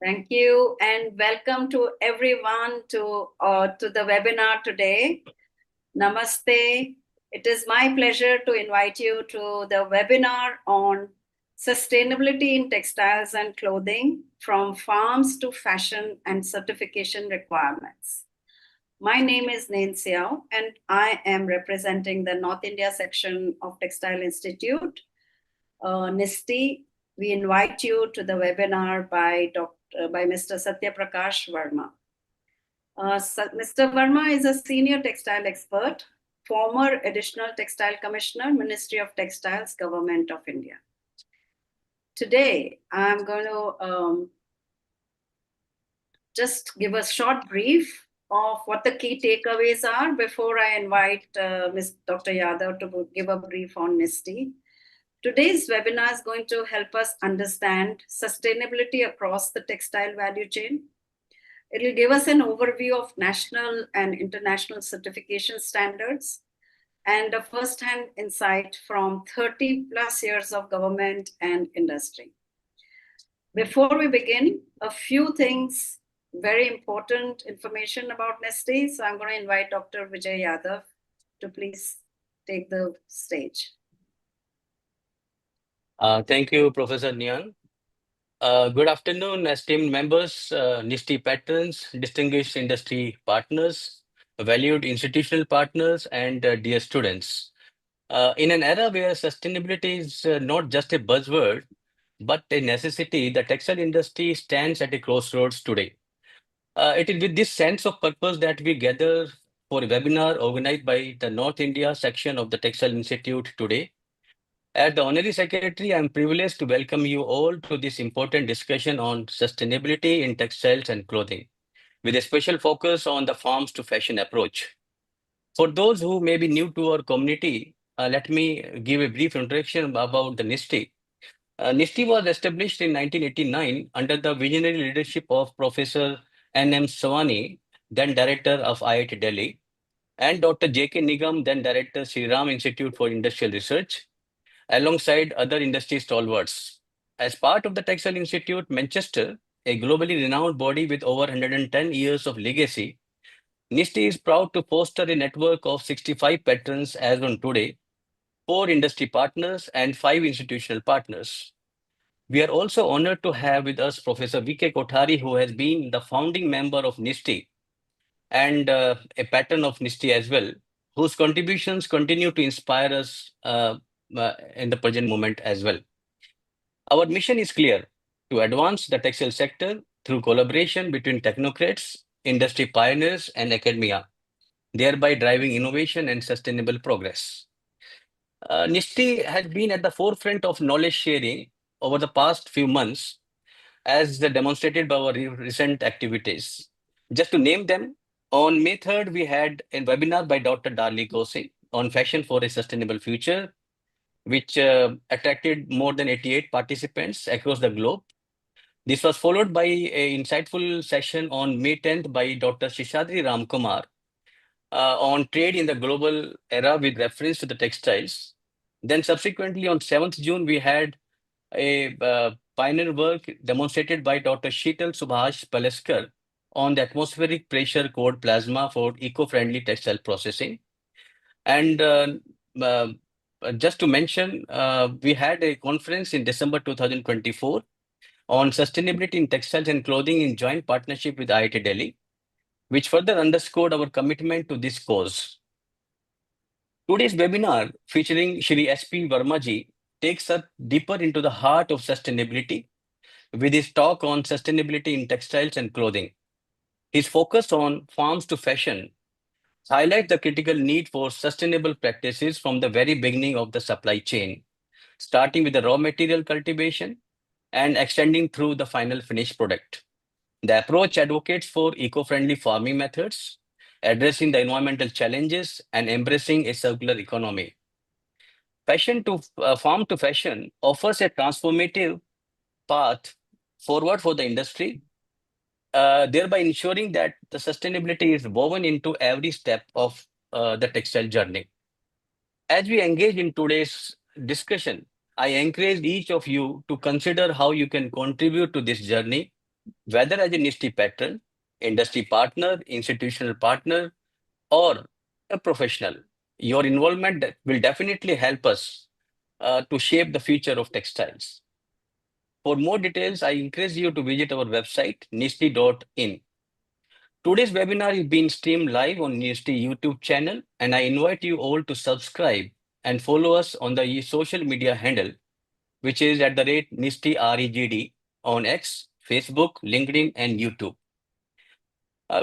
Thank you and welcome to everyone to the webinar today. Namaste. It is my pleasure to invite you to the webinar on sustainability in textiles and clothing from farms to fashion and certification requirements. My name is Nain Xiao and I am representing the North India section of Textile Institute, NISTI. We invite you to the webinar by Mr. Satya Prakash Verma. Mr. Verma is a senior textile expert, former Additional Textile Commissioner, Ministry of Textiles, Government of India. Today, I'm going to just give a short brief of what the key takeaways are before I invite Ms. Dr. Yadav to give a brief on NISTI. Today's webinar is going to help us understand sustainability across the textile value chain. It will give us an overview of national and international certification standards and a first-hand insight from 30 plus years of government and industry. Before we begin, a few things, very important information about NISTI. So I'm going to invite Dr. Vijay Yadav to please take the stage. Thank you, Professor Nyan. Good afternoon, esteemed members, NISTI patrons, distinguished industry partners, valued institutional partners, and dear students. In an era where sustainability is not just a buzzword, but a necessity, the textile industry stands at a crossroads today. It is with this sense of purpose that we gather for a webinar organized by the North India section of the Textile Institute today. As the Honorary Secretary, I am privileged to welcome you all to this important discussion on sustainability in textiles and clothing, with a special focus on the farms to fashion approach. For those who may be new to our community, let me give a brief introduction about the NISTI. NISTI was established in 1989 under the visionary leadership of Professor N.M. Savani, then Director of IIT Delhi, and Dr. J.K. Nigam, then Director, Sri Ram Institute for Industrial Research, alongside other industry stalwarts. As part of the Textile Institute, Manchester, a globally renowned body with over 110 years of legacy, NISTI is proud to foster a network of 65 patrons as on today, 4 industry partners and 5 institutional partners. We are also honored to have with us Professor V.K. Kothari, who has been the founding member of NISTI and a patron of NISTI as well, whose contributions continue to inspire us in the present moment as well. Our mission is clear: to advance the textile sector through collaboration between technocrats, industry pioneers, and academia, thereby driving innovation and sustainable progress. NISTI has been at the forefront of knowledge sharing over the past few months, as demonstrated by our recent activities. Just to name them, on May 3rd, we had a webinar by Dr. Darli Gose on fashion for a sustainable future, which attracted more than 88 participants across the globe. This was followed by an insightful session on May 10th by Dr. Shishadri Ramkumar on trade in the global era with reference to the textiles. Then subsequently on 7th June, we had a pioneer work demonstrated by Dr. Sheetal Subhash Paleskar on the atmospheric pressure cooled plasma for eco-friendly textile processing. And just to mention, we had a conference in December 2024 on sustainability in textiles and clothing in joint partnership with IIT Delhi, which further underscored our commitment to this cause. Today's webinar, featuring Shri SP Verma ji, takes us deeper into the heart of sustainability with his talk on sustainability in textiles and clothing. His focus on farms to fashion highlights the critical need for sustainable practices from the very beginning of the supply chain, starting with the raw material cultivation and extending through the final finished product. The approach advocates for eco-friendly farming methods, addressing the environmental challenges, and embracing a circular economy. Fashion to farm to fashion offers a transformative path forward for the industry, thereby ensuring that the sustainability is woven into every step of the textile journey. As we engage in today's discussion, I encourage each of you to consider how you can contribute to this journey Whether as a NISTI patron, industry partner, institutional partner, or a professional, your involvement will definitely help us to shape the future of textiles. For more details, I encourage you to visit our website, nisti.in. Today's webinar is being streamed live on NISTI YouTube channel, and I invite you all to subscribe and follow us on the social media handle, which is at the rate NISTI REGD on X, Facebook, LinkedIn, and YouTube.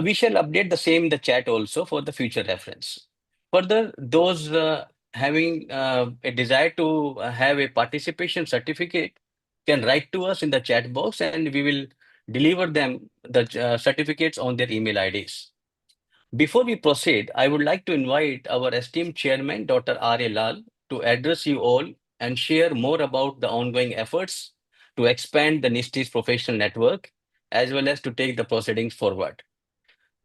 We shall update the same in the chat also for the future reference. Further, those having a desire to have a participation certificate can write to us in the chat box, and we will deliver them the certificates on their email IDs. Before we proceed, I would like to invite our esteemed chairman, Dr. R. A. Lal, to address you all and share more about the ongoing efforts to expand the NISTI's professional network, as well as to take the proceedings forward.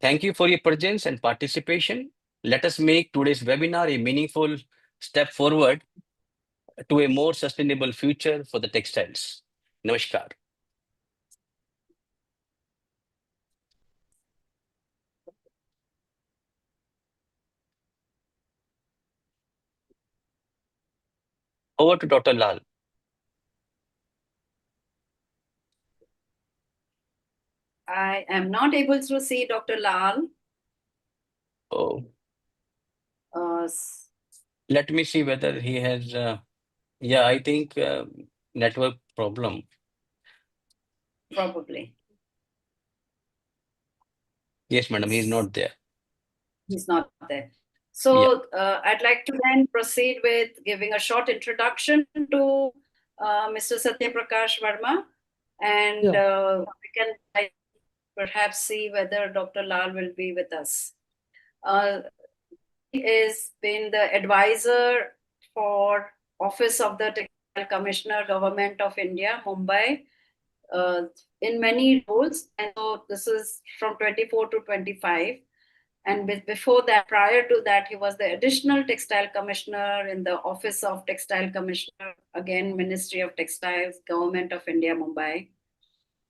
Thank you for your presence and participation. Let us make today's webinar a meaningful step forward to a more sustainable future for the textiles. Namaskar. Over to Dr. Lal. I am not able to see Dr. Lal. Oh, Uh, let me see whether he has, yeah, I think network problem. Probably. Yes, madam, he's not there. He's not there. So I'd like to then proceed with giving a short introduction to Mr. Satya Prakash Verma, and we can perhaps see whether Dr. Lal will be with us. He has been the advisor for Office of the Textile Commissioner, Government of India, Mumbai, in many roles. And so this is from 24 to 25. And before that, prior to that, he was the Additional Textile Commissioner in the Office of Textile Commissioner, again, Ministry of Textiles, Government of India, Mumbai.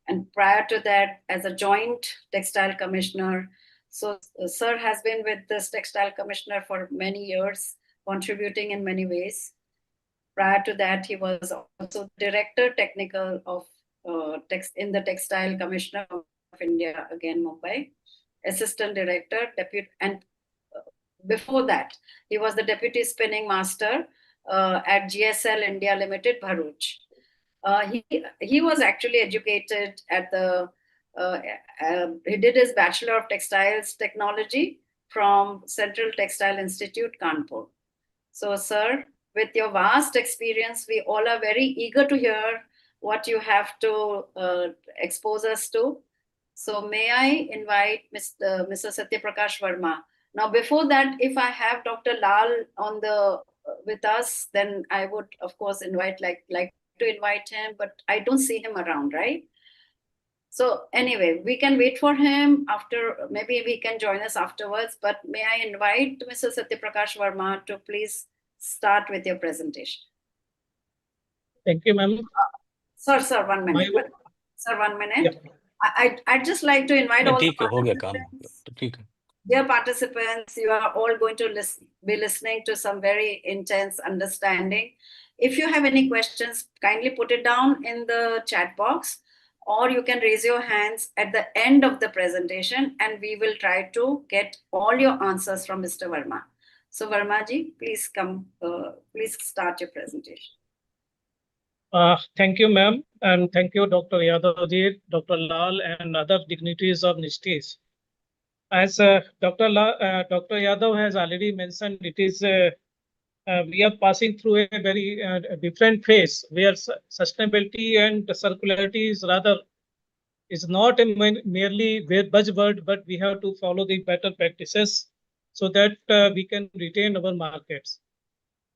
And prior to that, as a Joint Textile Commissioner. So Sir has been with this Textile Commissioner for many years, contributing in many ways. Prior to that, he was also Director Technical of in the Textile Commissioner of India, again, Mumbai. Assistant Director, Deputy, and before that, he was the Deputy Spinning Master at GSL India Limited, Bharuch. He was actually educated at the, he did his Bachelor of Textiles Technology from Central Textile Institute, Kanpur. So, sir, with your vast experience, we all are very eager to hear what you have to expose us to. So may I invite Mr. Satya Prakash Verma. Now, before that, if I have Dr. Lal on the with us, then I would, of course, like to invite him, but I don't see him around, right? So anyway, we can wait for him after, maybe he can join us afterwards, but may I invite Mr. Satya Prakash Verma to please start with your presentation. Thank you, ma'am. Sir, 1 minute. Sir, 1 minute. Yeah. I'd just like to invite all the participants. Dear participants, you are all going to be listening to some very intense understanding. If you have any questions, kindly put it down in the chat box, or you can raise your hands at the end of the presentation, and we will try to get all your answers from Mr. Verma. So Verma ji, please come, please start your presentation. Thank you, ma'am, and thank you, Dr. Yadav ji, Dr. Lal, and other dignitaries of NISTIs. As Dr. Yadav has already mentioned, it is we are passing through a very different phase where sustainability and circularity is not a merely buzzword, but we have to follow the better practices so that we can retain our markets.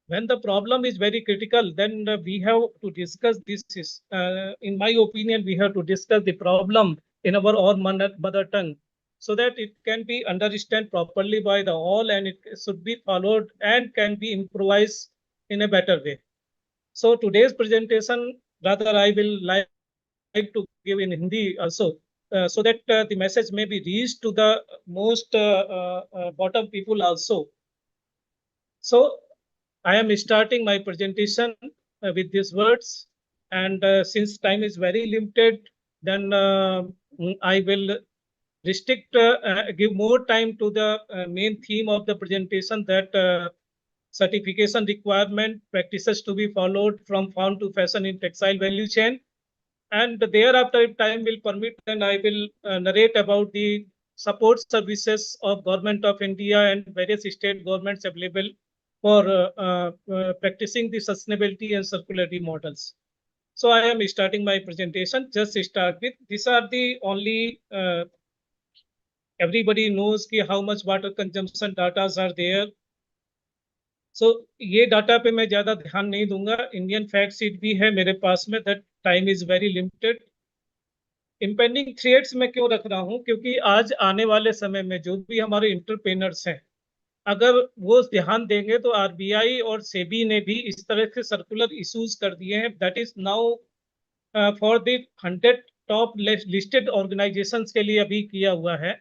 When the problem is very critical, then we have to discuss this. In my opinion, we have to discuss the problem in our own mother tongue, so that it can be understood properly by the all, and it should be followed and can be improvised in a better way. So today's presentation, rather I will like to give in Hindi also. so that the message may be reached to the most bottom people also. So I am starting my presentation with these words, and since time is very limited, then I will give more time to the main theme of the presentation, that certification requirement practices to be followed from farm to fashion in textile value chain. And thereafter, if time will permit, then I will narrate about the support services of Government of India and various state governments available for practicing the sustainability and circularity models. So I am starting my presentation. Just start with, these are the only, everybody knows ki how much water consumption data are there. So ये data पे मैं ज्यादा ध्यान नहीं दूंगा. Indian fact sheet भी है मेरे पास में, that time is very limited. Impending threats मैं क्यों रख रहा हूं, क्योंकि आज आने वाले समय में जो भी हमारे इंटरप्रेनर्स हैं, अगर वो ध्यान देंगे तो आरबीआई और सेबी ने भी इस तरह से सर्कुलर इश्यूज कर दिए हैं, that is now for the 100 top listed organisations के लिए अभी किया हुआ है.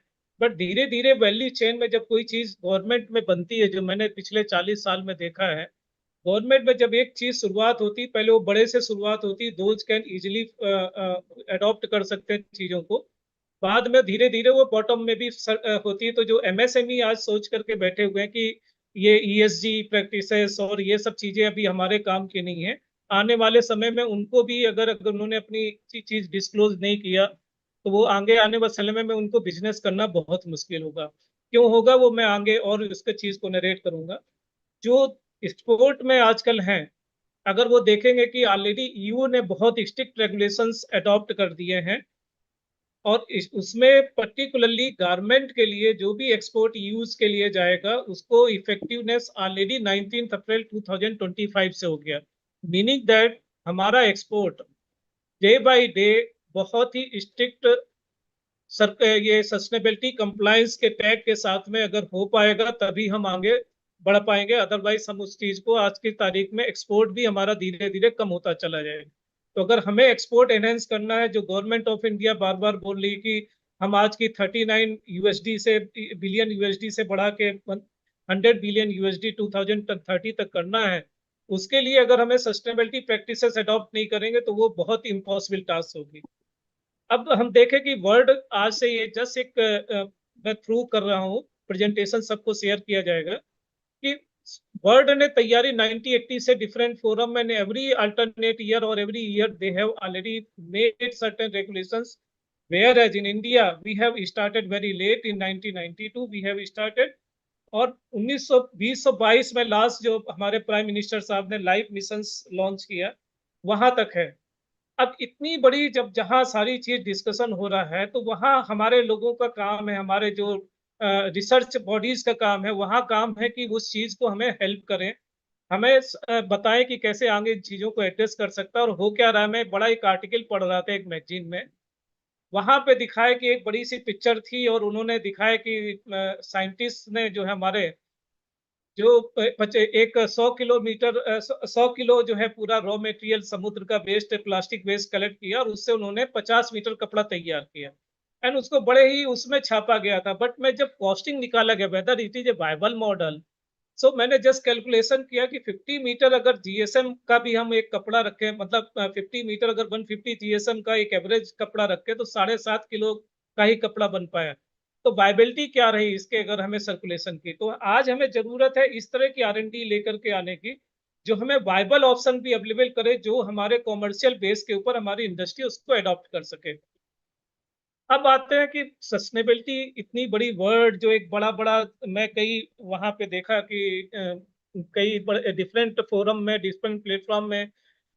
बट धीरे धीरे वैल्यू चेन में जब कोई चीज गवर्नमेंट में बनती है, जो मैंने पिछले 40 साल में देखा है, गवर्नमेंट में जब एक चीज शुरुआत होती, पहले वो बड़े से शुरुआत होती, दोज कैन इजिली अडॉप्ट कर सकते हैं चीजों को. बाद में धीरे धीरे वो बॉटम में भी होती है. तो जो एमएसएमई आज सोच करके बैठे हुए हैं कि ये ईएसजी प्रैक्टिसेस और ये सब चीजें अभी हमारे काम की नहीं है, आने वाले समय में उनको भी अगर उन्होंने अपनी चीज डिस्क्लोज नहीं किया, तो वो आगे आने वाले समय में उनको बिजनेस करना बहुत मुश्किल होगा. क्यों होगा वो मैं आगे और उसके चीज को नरेट करूंगा. जो एक्सपोर्ट में आजकल हैं, अगर वो देखेंगे कि ऑलरेडी ईयू ने बहुत स्ट्रिक्ट रेगुलेशंस अडॉप्ट कर दिए हैं, और उसमें पर्टिकुलरली गारमेंट के लिए जो भी एक्सपोर्ट यूज के लिए जाएगा, उसको इफेक्टिवनेस ऑलरेडी 19 अप्रैल 2025 से हो गया. मीनिंग दैट हमारा एक्सपोर्ट डे बाय डे बहुत ही स्ट्रिक्ट ये सस्टेनेबिलिटी कंप्लायंस के टैग के साथ में अगर हो पाएगा, तभी हम आगे बढ़ पाएंगे. अदरवाइज हम उस चीज को, आज की तारीख में एक्सपोर्ट भी हमारा धीरे धीरे कम होता चला जाएगा. तो अगर हमें एक्सपोर्ट एनहेंस करना है, जो गवर्नमेंट ऑफ इंडिया बार बार बोल रही कि हम आज की 39 यूएसडी से बिलियन यूएसडी से बढ़ा के 100 बिलियन यूएसडी 2030 तक करना है, उसके लिए अगर हमें सस्टेनेबिलिटी प्रैक्टिसेस अडॉप्ट नहीं करेंगे तो वो बहुत इम्पॉसिबल टास्क होगी. अब हम देखें कि वर्ल्ड आज से, ये जस्ट एक मैं थ्रू कर रहा हूँ प्रेजेंटेशन, सबको शेयर किया जाएगा कि वर्ल्ड ने तैयारी 1980 से डिफरेंट फोरम में एवरी अल्टरनेट ईयर और every year they have already made certain regulations, where as in India we have started very late in 1992 we have started. और 1920-22 में लास्ट जो हमारे प्राइम मिनिस्टर साहब ने लाइफ मिशंस लॉन्च किया, वहां तक है. अब इतनी बड़ी जब जहां सारी चीज डिस्कशन हो रहा है, तो वहां हमारे लोगों का काम है, हमारे जो रिसर्च बॉडीज का काम है, वहां काम है कि उस चीज को हमें हेल्प करें, हमें बताएं कि कैसे आगे इन चीजों को एड्रेस कर सकता है. और हो क्या रहा है, मैं बड़ा एक आर्टिकल पढ़ रहा था एक मैगजीन में, वहां पे दिखाया कि एक बड़ी सी पिक्चर थी और उन्होंने दिखाया कि साइंटिस्ट ने जो है हमारे जो एक 100 किलो जो है पूरा रॉ मटेरियल समुद्र का वेस्ट, प्लास्टिक वेस्ट कलेक्ट किया, और उससे उन्होंने 50 मीटर कपड़ा तैयार किया, एंड उसको बड़े ही उसमें छापा गया था. बट मैं जब कॉस्टिंग निकाला गया, whether it is a viable model, so मैंने जस्ट कैलकुलेशन किया कि 50 मीटर अगर जीएसएम का भी हम एक कपड़ा रखें, मतलब 50 मीटर अगर 150 जीएसएम का एक एवरेज कपड़ा रखें, तो 7.5 किलो का ही कपड़ा बन पाया. तो वायबिलिटी क्या रही इसके, अगर हमें सर्कुलेशन की. तो आज हमें जरूरत है इस तरह की R&D लेकर के आने की, जो हमें वायबल ऑप्शन भी अवेलेबल करे, जो हमारे कॉमर्शियल बेस के ऊपर हमारी इंडस्ट्री उसको अडॉप्ट कर सके. अब आते हैं कि सस्टेनेबिलिटी इतनी बड़ी वर्ड, जो एक बड़ा बड़ा, मैं कई वहां पे देखा कि कई बड़े डिफरेंट फोरम में, डिफरेंट प्लेटफॉर्म में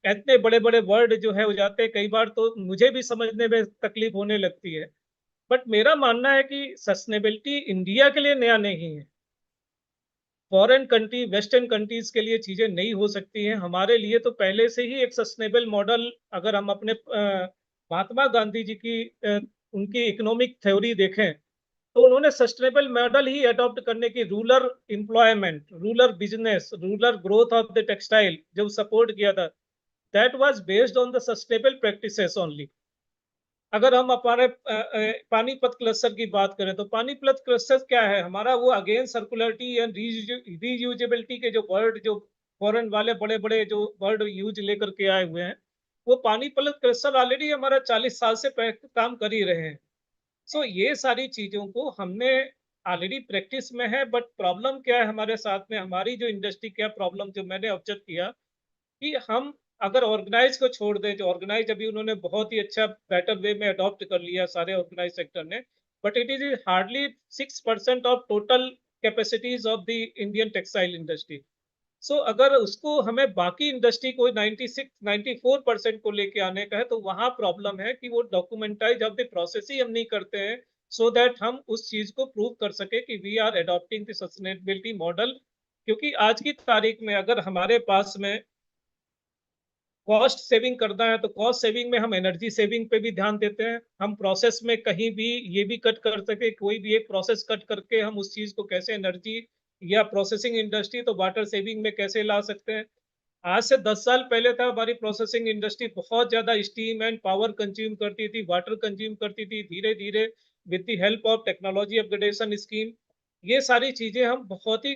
इतने बड़े बड़े वर्ड जो है हो जाते हैं, कई बार तो मुझे भी समझने में तकलीफ होने लगती है. बट मेरा मानना है कि सस्टेनेबिलिटी इंडिया के लिए नया नहीं है. फॉरेन कंट्री, वेस्टर्न कंट्रीज के लिए चीजें नई हो सकती हैं, हमारे लिए तो पहले से ही एक सस्टेनेबल मॉडल, अगर हम अपने महात्मा गांधी जी की उनकी इकोनॉमिक थ्योरी देखें, तो उन्होंने सस्टेनेबल मॉडल ही अडॉप्ट करने की, rural employment, rural business, rural growth of the textile जब सपोर्ट किया था, that was based on the sustainable practices only. अगर हम हमारे पानीपत क्लस्टर की बात करें तो पानीपत क्लस्टर क्या है हमारा, वो अगेन सर्कुलरिटी एंड रीयूजेबिलिटी के जो वर्ड जो फॉरेन वाले बड़े बड़े जो वर्ड यूज लेकर के आए हुए हैं, वो पानीपत क्लस्टर ऑलरेडी हमारा 40 साल से काम कर ही रहे हैं। सो ये सारी चीजों को हमने ऑलरेडी प्रैक्टिस में है, बट प्रॉब्लम क्या है हमारे साथ में, हमारी जो इंडस्ट्री क्या प्रॉब्लम जो मैंने ऑब्जर्व किया कि हम अगर ऑर्गेनाइज को छोड़ दें, जो ऑर्गेनाइज अभी उन्होंने बहुत ही अच्छा बेटर वे में अडॉप्ट कर लिया सारे ऑर्गेनाइज सेक्टर ने, but it is hardly 6% of total capacities of the Indian textile industry. So अगर उसको हमें बाकी इंडस्ट्री को 96-94% को लेके आने का है, तो वहां प्रॉब्लम है कि वो डॉक्यूमेंटाइज ऑफ द प्रोसेस ही हम नहीं करते हैं, सो दैट हम उस चीज को प्रूव कर सके कि we are adopting the sustainability model. क्योंकि आज की तारीख में अगर हमारे पास में कॉस्ट सेविंग करना है, तो कॉस्ट सेविंग में हम एनर्जी सेविंग पे भी ध्यान देते हैं, हम प्रोसेस में कहीं भी ये भी कट कर सके, कोई भी एक प्रोसेस कट करके हम उस चीज को कैसे एनर्जी, या प्रोसेसिंग इंडस्ट्री तो वाटर सेविंग में कैसे ला सकते हैं। आज से 10 साल पहले था हमारी प्रोसेसिंग इंडस्ट्री बहुत ज्यादा स्टीम एंड पावर कंज्यूम करती थी, वाटर कंज्यूम करती थी। धीरे धीरे with the help of technology upgradation scheme, ये सारी चीजें हम बहुत ही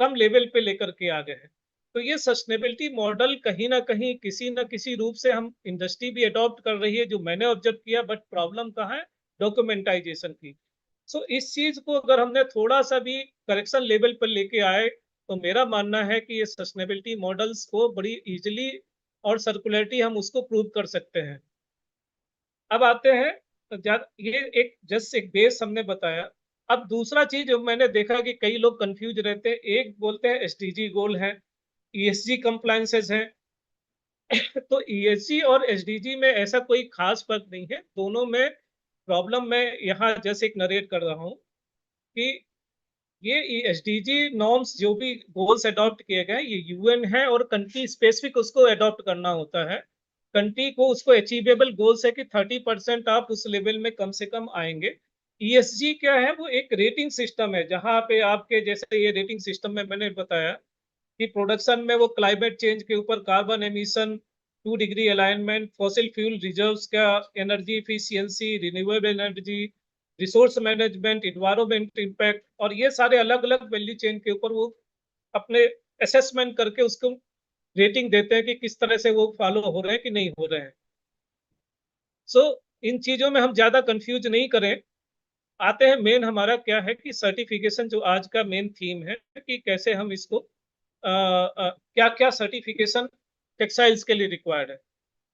कम लेवल पे लेकर के आ गए हैं। तो ये सस्टेनेबिलिटी मॉडल कहीं ना कहीं किसी ना किसी रूप से हम इंडस्ट्री भी अडॉप्ट कर रही है, जो मैंने ऑब्जर्व किया, बट प्रॉब्लम कहाँ है, डॉक्यूमेंटाइजेशन की। सो इस चीज को अगर हमने थोड़ा सा भी करेक्शन लेवल पर लेके आए, तो मेरा मानना है कि ये सस्टेनेबिलिटी मॉडल्स को बड़ी इजीली और सर्कुलरिटी हम उसको प्रूव कर सकते हैं। अब आते हैं, ये एक जस्ट एक बेस हमने बताया। अब दूसरा चीज जो मैंने देखा कि कई लोग कंफ्यूज रहते हैं, एक बोलते हैं एसडीजी गोल है, ईएसजी कंप्लायंसेस है। तो ईएसजी और एसडीजी में ऐसा कोई खास फर्क नहीं है, दोनों में प्रॉब्लम मैं यहाँ जैसे एक नरेट कर रहा हूँ कि ये एसडीजी नॉर्म्स जो भी गोल्स अडॉप्ट किए गए, ये यूएन है और कंट्री स्पेसिफिक उसको अडॉप्ट करना होता है। कंट्री को उसको अचीवेबल गोल्स है कि 30% आप उस लेवल में कम से कम आएंगे। ईएसजी क्या है, वो एक रेटिंग सिस्टम है, जहां पे आपके जैसे ये रेटिंग सिस्टम में मैंने बताया कि प्रोडक्शन में वो क्लाइमेट चेंज के ऊपर carbon emission, 2 degree alignment, fossil fuel reserves का, energy efficiency, renewable energy, resource management, environment impact, और ये सारे अलग अलग वैल्यू चेन के ऊपर वो अपने असेसमेंट करके उसको रेटिंग देते हैं कि किस तरह से वो फॉलो हो रहे हैं कि नहीं हो रहे हैं। सो इन चीजों में हम ज्यादा कंफ्यूज नहीं करें। आते हैं मेन हमारा क्या है कि सर्टिफिकेशन, जो आज का मेन थीम है कि कैसे हम इसको क्या क्या सर्टिफिकेशन टेक्सटाइल्स के लिए रिक्वायर्ड है।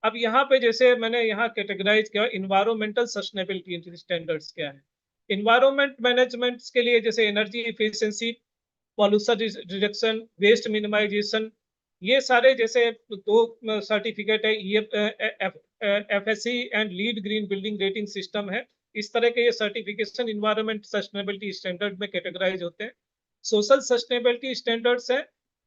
अब यहाँ पे जैसे मैंने यहाँ कैटेगराइज किया, इन्वायरमेंटल सस्टेनेबिलिटी स्टैंडर्ड्स क्या है। इन्वायरमेंट मैनेजमेंट के लिए जैसे energy efficiency, pollution reduction, waste minimisation, ये सारे जैसे दो सर्टिफिकेट है, FSC and LEED green building rating system है। इस तरह के ये सर्टिफिकेशन इन्वायरमेंट सस्टेनेबिलिटी स्टैंडर्ड में कैटेगराइज होते हैं। सोशल सस्टेनेबिलिटी स्टैंडर्ड्स है,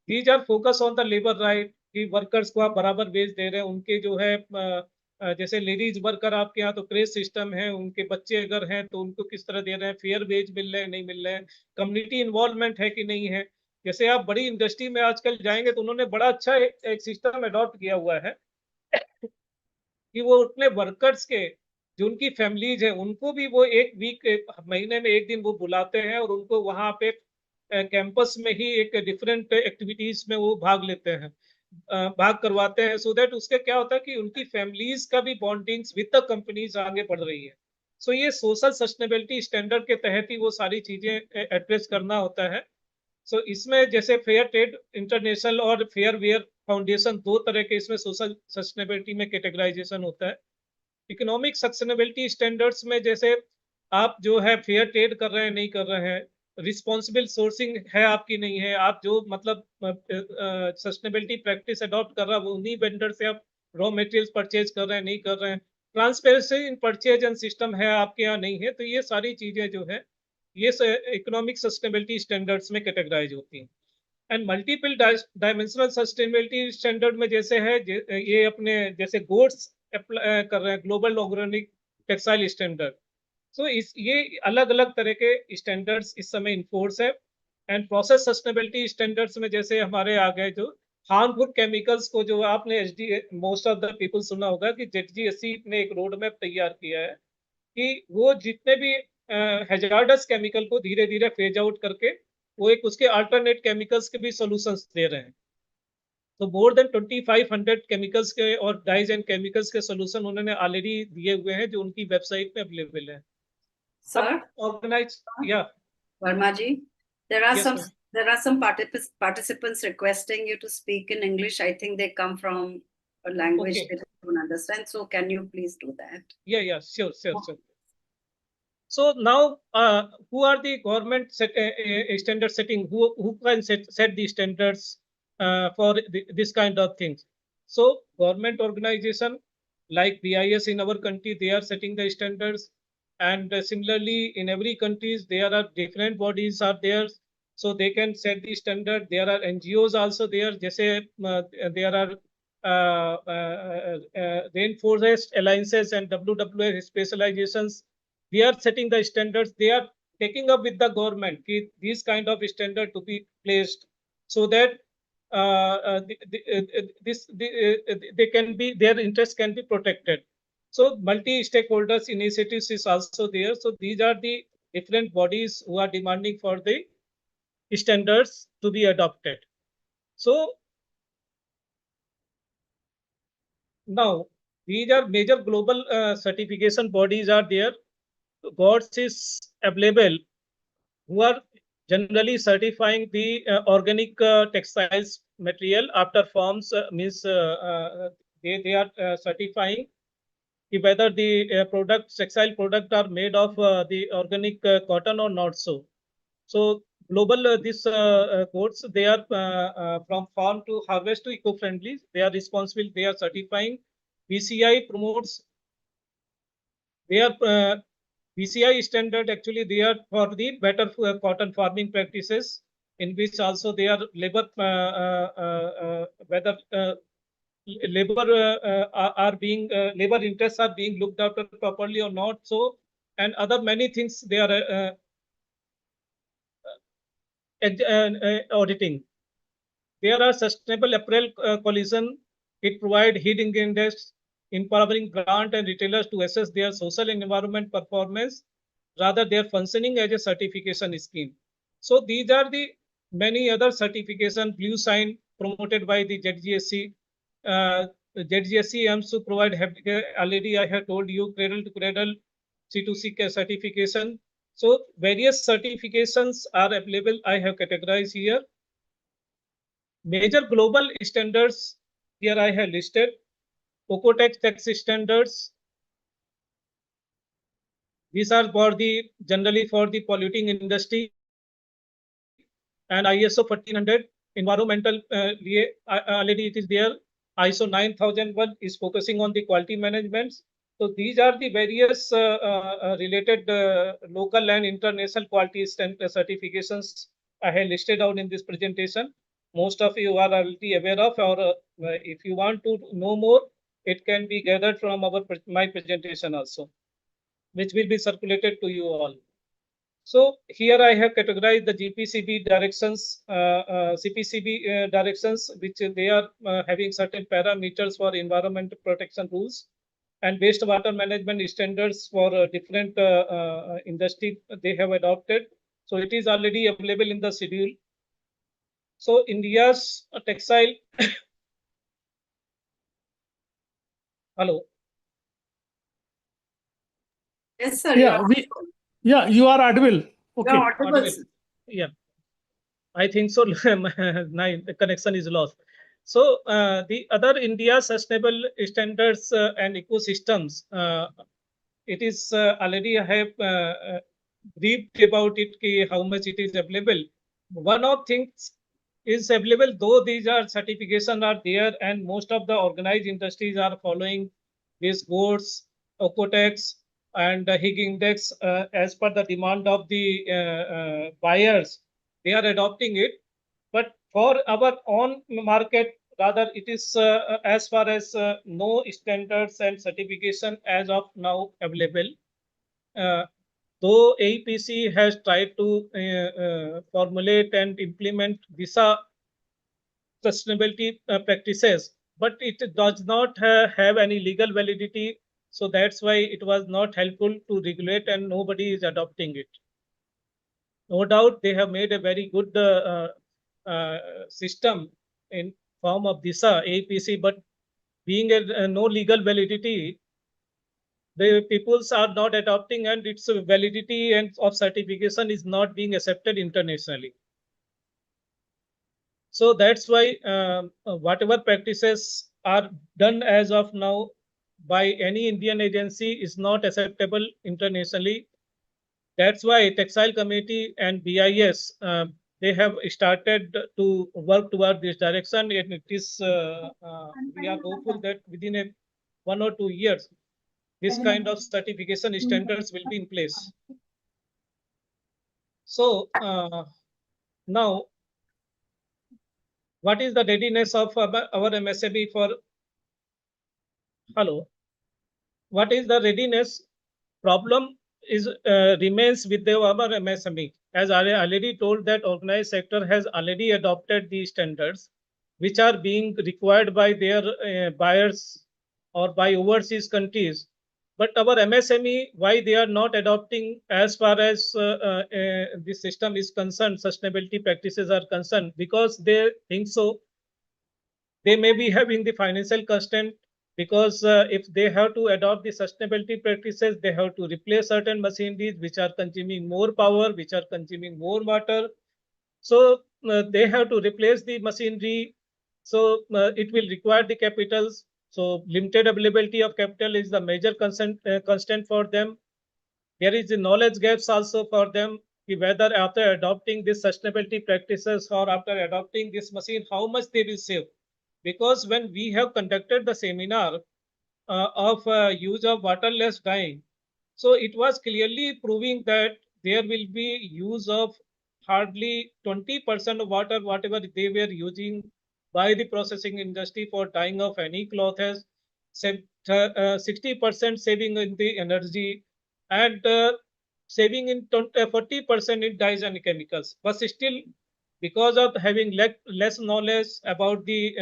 these are focus on the labour right, कि वर्कर्स को आप बराबर वेज दे रहे हैं, उनके जो है जैसे लेडीज वर्कर आपके यहाँ तो क्रेज सिस्टम है, उनके बच्चे अगर हैं तो उनको किस तरह दे रहे हैं, फेयर वेज मिल रहे हैं नहीं मिल रहे हैं, कम्युनिटी इन्वॉल्वमेंट है कि नहीं है। जैसे आप बड़ी इंडस्ट्री में आजकल जाएंगे तो उन्होंने बड़ा अच्छा एक सिस्टम अडॉप्ट किया हुआ है कि वो अपने वर्कर्स के जो उनकी फैमिलीज है उनको भी वो एक वीक, महीने में एक दिन वो बुलाते हैं और उनको वहां पे कैंपस में ही एक डिफरेंट एक्टिविटीज में वो भाग लेते हैं, भाग करवाते हैं, सो दैट उसके क्या होता है कि उनकी फैमिलीज का भी बॉन्डिंग्स विद द कंपनीज आगे बढ़ रही है। सो ये सोशल सस्टेनेबिलिटी स्टैंडर्ड के तहत ही वो सारी चीजें एड्रेस करना होता है। सो इसमें जैसे फेयर ट्रेड इंटरनेशनल और फेयर वेयर फाउंडेशन, दो तरह के इसमें सोशल सस्टेनेबिलिटी में कैटेगराइजेशन होता है। इकोनॉमिक सस्टेनेबिलिटी स्टैंडर्ड्स में जैसे आप जो है फेयर ट्रेड कर रहे हैं नहीं कर रहे हैं, रिस्पॉन्सिबल सोर्सिंग है आपकी नहीं है, आप जो मतलब सस्टेनेबिलिटी प्रैक्टिस अडॉप्ट कर रहा है वो उन्हीं वेंडर से आप रॉ मटेरियल्स परचेज कर रहे हैं नहीं कर रहे हैं, transparency in purchase and system है आपके यहाँ नहीं है। तो ये सारी चीजें जो है ये इकोनॉमिक सस्टेनेबिलिटी स्टैंडर्ड्स में कैटेगराइज होती हैं। And multiple dimensional sustainability standard में जैसे है ये अपने जैसे गोड्स कर रहे हैं, ग्लोबल ऑर्गेनिक टेक्सटाइल स्टैंडर्ड। सो इस ये अलग अलग तरह के स्टैंडर्ड्स इस समय इनफोर्स है। एंड प्रोसेस सस्टेनेबिलिटी स्टैंडर्ड्स में जैसे हमारे आ गए जो हार्मफुल केमिकल्स को जो आपने मोस्ट ऑफ द पीपल सुना होगा कि ZGSC ने एक रोड मैप तैयार किया है कि वो जितने भी हैजार्डस केमिकल को धीरे धीरे फेज आउट करके वो एक उसके अल्टरनेट केमिकल्स के भी सॉल्यूशंस दे रहे हैं। तो मोर देन 2500 केमिकल्स के और डाइज एंड केमिकल्स के सॉल्यूशन उन्होंने ऑलरेडी दिए हुए हैं जो उनकी वेबसाइट पे अवेलेबल है। Sir, ऑर्गेनाइज या Verma ji, there are Yes, some ma'am. there are some participants requesting you to speak in English. I think they come from a language Okay. they don't understand. So can you please do that? Yeah, sure. So now, who are the government standard setting? Who can set the standards for this kind of things? So government organization like BIS in our country, they are setting the standards, and similarly in every countries there are different bodies are there, so they can set the standard. There are NGOs also there. जैसे there are Rainforest Alliances and WWF specializations. They are setting the standards. They are taking up with the government these kind of standard to be placed so that they can be, their interests can be protected. So multi-stakeholders initiatives is also there. So these are the different bodies who are demanding for the standards to be adopted. So now these are major global certification bodies are there. Boards is available who are generally certifying the organic textiles material after forms means they are certifying whether the textile product are made of the organic cotton or not so. So global this codes, they are from farm to harvest to eco-friendly. They are responsible. They are certifying. BCI promotes. They are BCI standard actually they are for the better cotton farming practices, in which also they are labor whether labor are being labor interests are being looked after properly or not so, and other many things they are auditing. There are sustainable apparel coalition. It provides hidden index, empowering brand and retailers to assess their social and environment performance, rather their functioning as a certification scheme. So these are the many other certification blue sign promoted by the ZGSC. ZGSC aims to provide already I have told you cradle to cradle C2C certification. So various certifications are available. I have categorized here. Major global standards here I have listed. Ocotex tax standards. These are for the generally for the polluting industry, and ISO 1400 environmental already it is there. ISO 9001 is focusing on the quality management. So these are the various related local and international quality certifications I have listed out in this presentation. Most of you are already aware of, or if you want to know more, it can be gathered from my presentation also, which will be circulated to you all. So here I have categorized the GPCB directions, CPCB directions, which they are having certain parameters for environmental protection rules and wastewater management standards for different industry they have adopted. So it is already available in the schedule. So India's textile. Hello. Yes, sir. You are audible. Okay. You're audible. Yeah, I think so. The connection is lost. So the other India sustainable standards and ecosystems, it is already I have briefed about it, how much it is available. One of things is available, though these are certifications are there, and most of the organized industries are following these boards, Ocotex, and Higg Index as per the demand of the buyers. They are adopting it, but for our own market, rather it is as far as no standards and certification as of now available. Though AEPC has tried to formulate and implement visa sustainability practices, but it does not have any legal validity. So that's why it was not helpful to regulate, and nobody is adopting it. No doubt they have made a very good system in form of DISA, APC, but being no legal validity, the peoples are not adopting, and its validity and of certification is not being accepted internationally. So that's why whatever practices are done as of now by any Indian agency is not acceptable internationally. That's why Textile Committee and BIS they have started to work toward this direction, and it is we are hopeful that within 1 or 2 years this kind of certification standards will be in place. So now, what is the readiness of our MSME for? Hello, what is the readiness? Problem is remains with our MSME. As I already told, that organized sector has already adopted these standards, which are being required by their buyers or by overseas countries. But our MSME, why they are not adopting as far as this system is concerned, sustainability practices are concerned, because they think so. They may be having the financial constraint, because if they have to adopt the sustainability practices, they have to replace certain machineries which are consuming more power, which are consuming more water. So they have to replace the machinery. So it will require the capitals. So limited availability of capital is the major constant for them. There is the knowledge gaps also for them, whether after adopting these sustainability practices or after adopting this machine, how much they will save. Because when we have conducted the seminar of use of waterless dyeing, so it was clearly proving that there will be use of hardly 20% of water, whatever they were using by the processing industry for dyeing of any cloth, has 60% saving in the energy, and saving in 40% in dyes and chemicals. But still, because of having less knowledge about the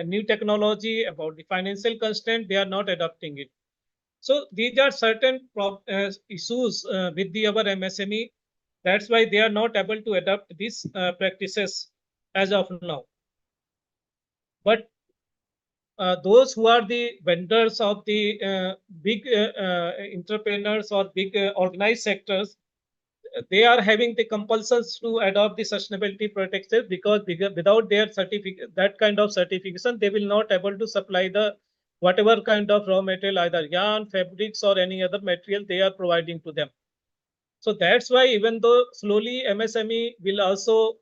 new technology, about the financial constraint, they are not adopting it. So these are certain issues with our MSME. That's why they are not able to adopt these practices as of now. But those who are the vendors of the big entrepreneurs or big organized sectors, they are having the compulsions to adopt the sustainability practices, because without their certificate, that kind of certification, they will not able to supply the whatever kind of raw material, either yarn, fabrics, or any other material they are providing to them. So that's why, even though slowly MSME will also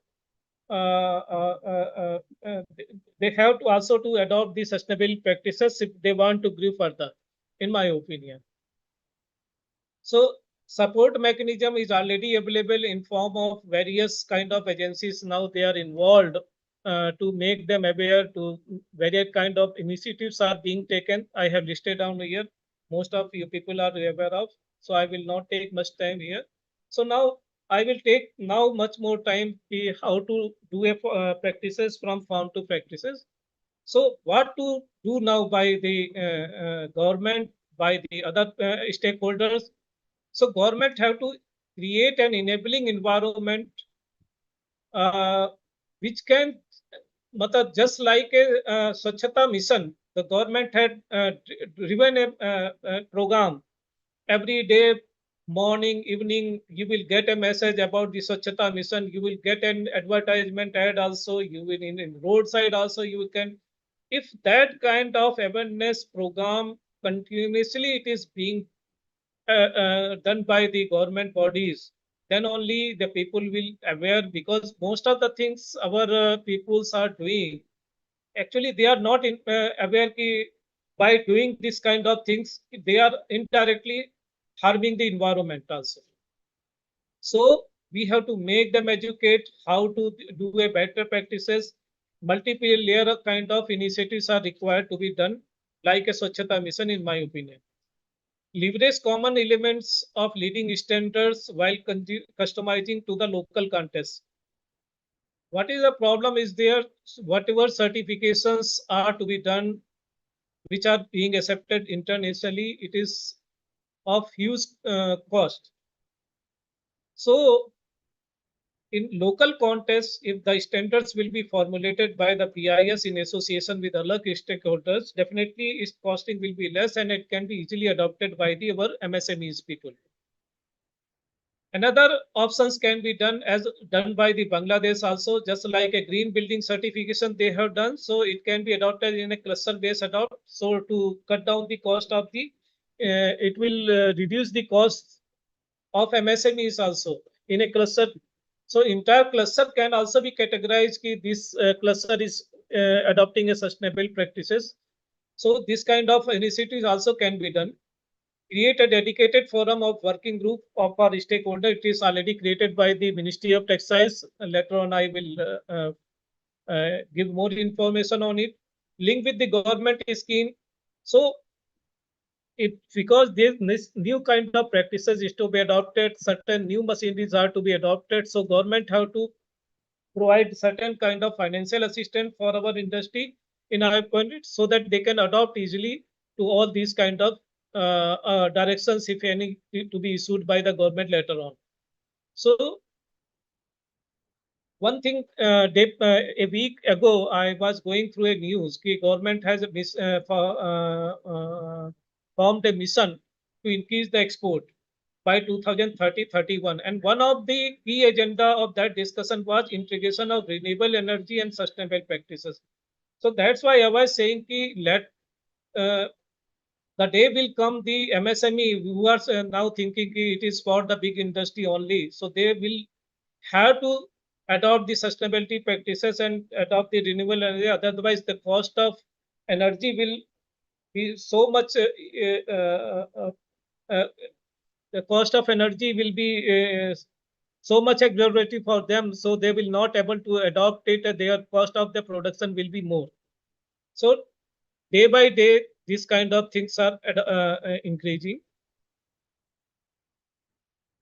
they have to also to adopt the sustainable practices if they want to grow further, in my opinion. So support mechanism is already available in form of various kind of agencies. Now they are involved to make them aware. To various kind of initiatives are being taken. I have listed down here. Most of you people are aware of. So I will not take much time here. So now I will take now much more time how to do a practices from farm to practices. So what to do now by the government, by the other stakeholders? So government have to create an enabling environment which can, just like a Swachhata mission, the government had driven a program every day, morning, evening. You will get a message about the Swachhata mission. You will get an advertisement ad also. You will in roadside also. You can, if that kind of awareness program continuously it is being done by the government bodies, then only the people will aware, because most of the things our peoples are doing, actually they are not aware ki by doing this kind of things, they are indirectly harming the environment also. So we have to make them educate how to do a better practices. Multiple layer kind of initiatives are required to be done, like a Swachhata mission, in my opinion. Leverage common elements of leading standards while customizing to the local context. What is the problem is there, whatever certifications are to be done, which are being accepted internationally, it is of huge cost. So in local context, if the standards will be formulated by the PIS in association with other stakeholders, definitely its costing will be less and it can be easily adopted by the our MSMEs people. Another options can be done as done by the Bangladesh also, just like a green building certification they have done. So it can be adopted in a cluster based adopt. So to cut down the cost of the, it will reduce the cost of MSMEs also in a cluster. So entire cluster can also be categorized. This cluster is adopting a sustainable practices. So this kind of initiatives also can be done. Create a dedicated forum of working group of our stakeholder. It is already created by the Ministry of Textiles. Later on, I will give more information on it. Link with the government scheme. So because this new kind of practices is to be adopted, certain new machineries are to be adopted. So government have to provide certain kind of financial assistance for our industry in our point so that they can adopt easily to all these kind of directions, if any, to be issued by the government later on. So one thing, a week ago, I was going through a news. The government has formed a mission to increase the export by 2030-31. And one of the key agenda of that discussion was integration of renewable energy and sustainable practices. So that's why I was saying let the day will come, the MSME who are now thinking it is for the big industry only. So they will have to adopt the sustainability practices and adopt the renewable energy. Otherwise, the cost of energy will be so much. Uh, the cost of energy will be so much exorbitant for them, so they will not able to adopt it. Their cost of the production will be more. So day by day, these kind of things are increasing.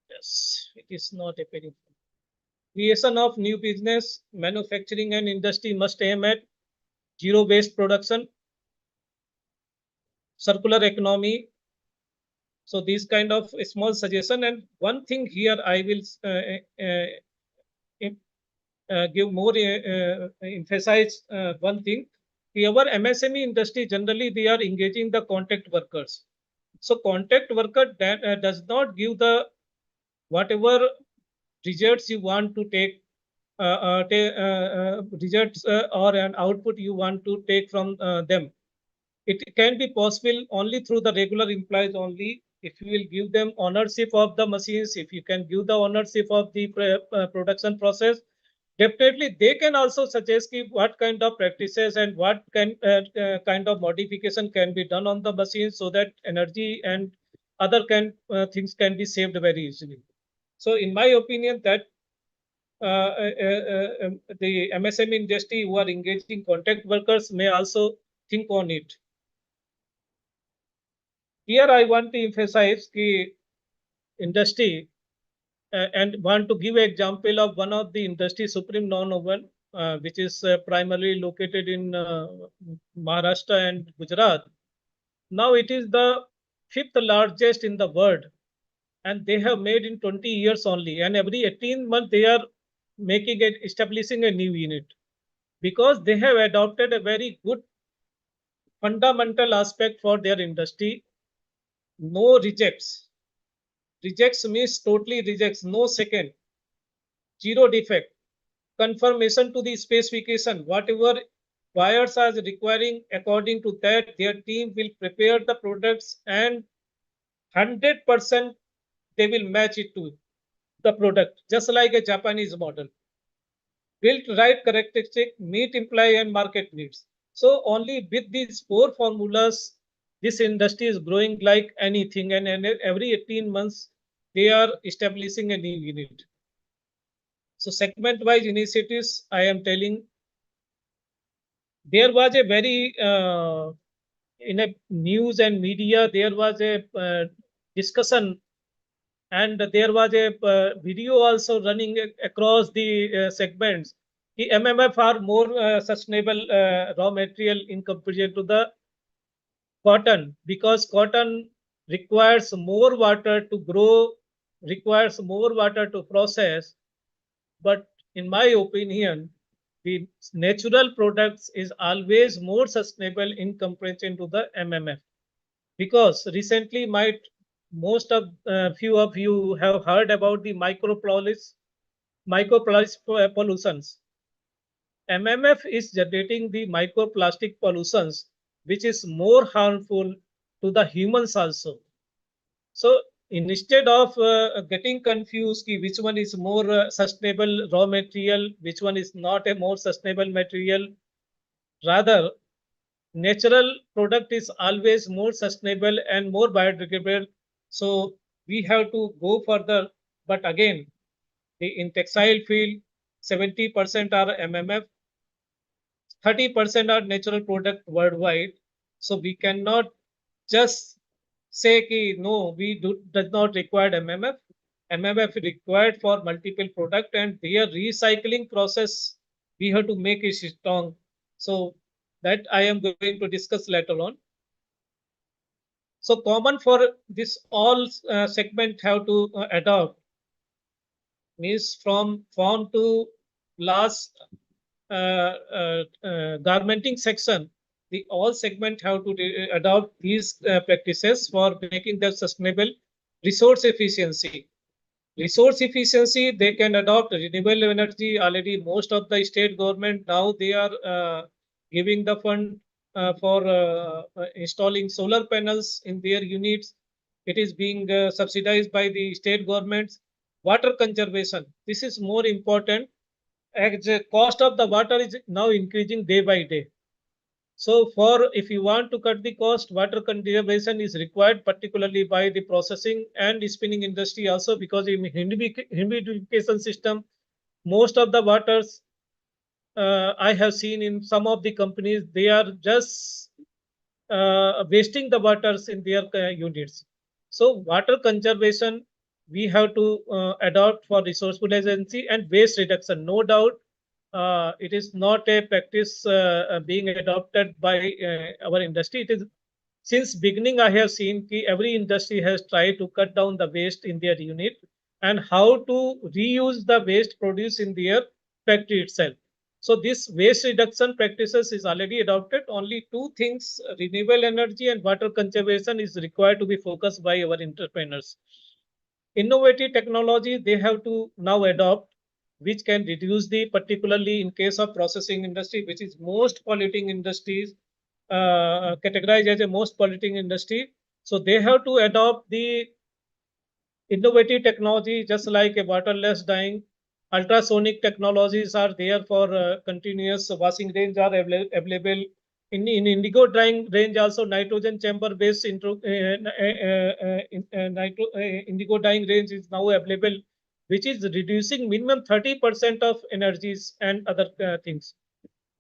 Yes, it is not appearing. Creation of new business, manufacturing and industry must aim at zero-based production, circular economy. So these kind of small suggestion. And one thing here I will give more emphasize one thing. Our MSME industry generally they are engaging the contact workers. So contact worker that does not give the whatever results you want to take, results or an output you want to take from them. It can be possible only through the regular employees only. If you will give them ownership of the machines, if you can give the ownership of the production process, definitely they can also suggest what kind of practices and what kind of modification can be done on the machine so that energy and other things can be saved very easily. So in my opinion that the MSME industry who are engaging contact workers may also think on it. Here I want to emphasize the industry and want to give an example of one of the industry supreme non-oven, which is primarily located in Maharashtra and Gujarat. Now it is the fifth largest in the world, and they have made in 20 years only. And every 18 months they are establishing a new unit because they have adopted a very good fundamental aspect for their industry. No rejects. Rejects means totally rejects, no second, zero defect. Confirmation to the specification, whatever buyers are requiring, according to that, their team will prepare the products and 100% they will match it to the product, just like a Japanese model. Built right characteristic, meet employee and market needs. So only with these four formulas, this industry is growing like anything, and every 18 months they are establishing a new unit. So segment-wise initiatives, I am telling, there was a very in a news and media, there was a discussion, and there was a video also running across the segments The MMF are more sustainable raw material in comparison to the cotton, because cotton requires more water to grow, requires more water to process. But in my opinion, the natural products is always more sustainable in comparison to the MMF. Because recently, most of few of you have heard about the microplastic pollutions. MMF is generating the microplastic pollutions, which is more harmful to the humans also. So instead of getting confused, which one is more sustainable raw material, which one is not a more sustainable material, rather natural product is always more sustainable and more biodegradable. So we have to go further. But again, in textile field, 70% are MMF, 30% are natural product worldwide. So we cannot just say ki no, does not require MMF. MMF required for multiple product, and their recycling process we have to make it strong. So that I am going to discuss later on. So common for this all segment have to adopt means from farm to last garmenting section, the all segment have to adopt these practices for making them sustainable. Resource efficiency. Resource efficiency, they can adopt renewable energy. Already most of the state government now they are giving the fund for installing solar panels in their units. It is being subsidized by the state governments. Water conservation. This is more important as the cost of the water is now increasing day by day. So for if you want to cut the cost, water conservation is required, particularly by the processing and spinning industry also, because in humidification system, most of the waters I have seen in some of the companies, they are just wasting the waters in their units. So water conservation, we have to adopt for resourceful agency and waste reduction. No doubt, it is not a practice being adopted by our industry. It is since beginning I have seen every industry has tried to cut down the waste in their unit and how to reuse the waste produced in their factory itself. So this waste reduction practices is already adopted. Only two things, renewable energy and water conservation is required to be focused by our entrepreneurs. Innovative technology they have to now adopt, which can reduce the, particularly in case of processing industry, which is most polluting industries, categorized as a most polluting industry. So they have to adopt the innovative technology, just like a waterless dyeing. Ultrasonic technologies are there for continuous washing range are available. In indigo drying range also nitrogen chamber based indigo dyeing range is now available, which is reducing minimum 30% of energies and other things.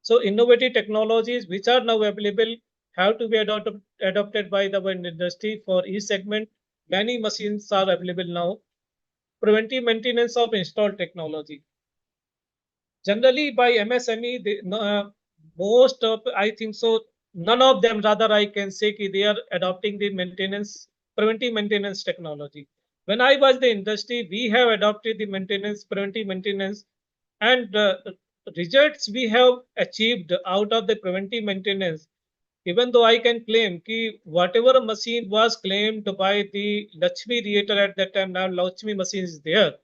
So innovative technologies which are now available have to be adopted by the industry for each segment. Many machines are available now. Preventive maintenance of installed technology. Generally by MSME, most of, I think so, none of them, rather I can say they are adopting the preventive maintenance technology. When I was the industry, we have adopted the preventive maintenance, and results we have achieved out of the preventive maintenance. Even though I can claim ki whatever machine was claimed by the Lakshmi Reactor at that time, now Lakshmi machine is there.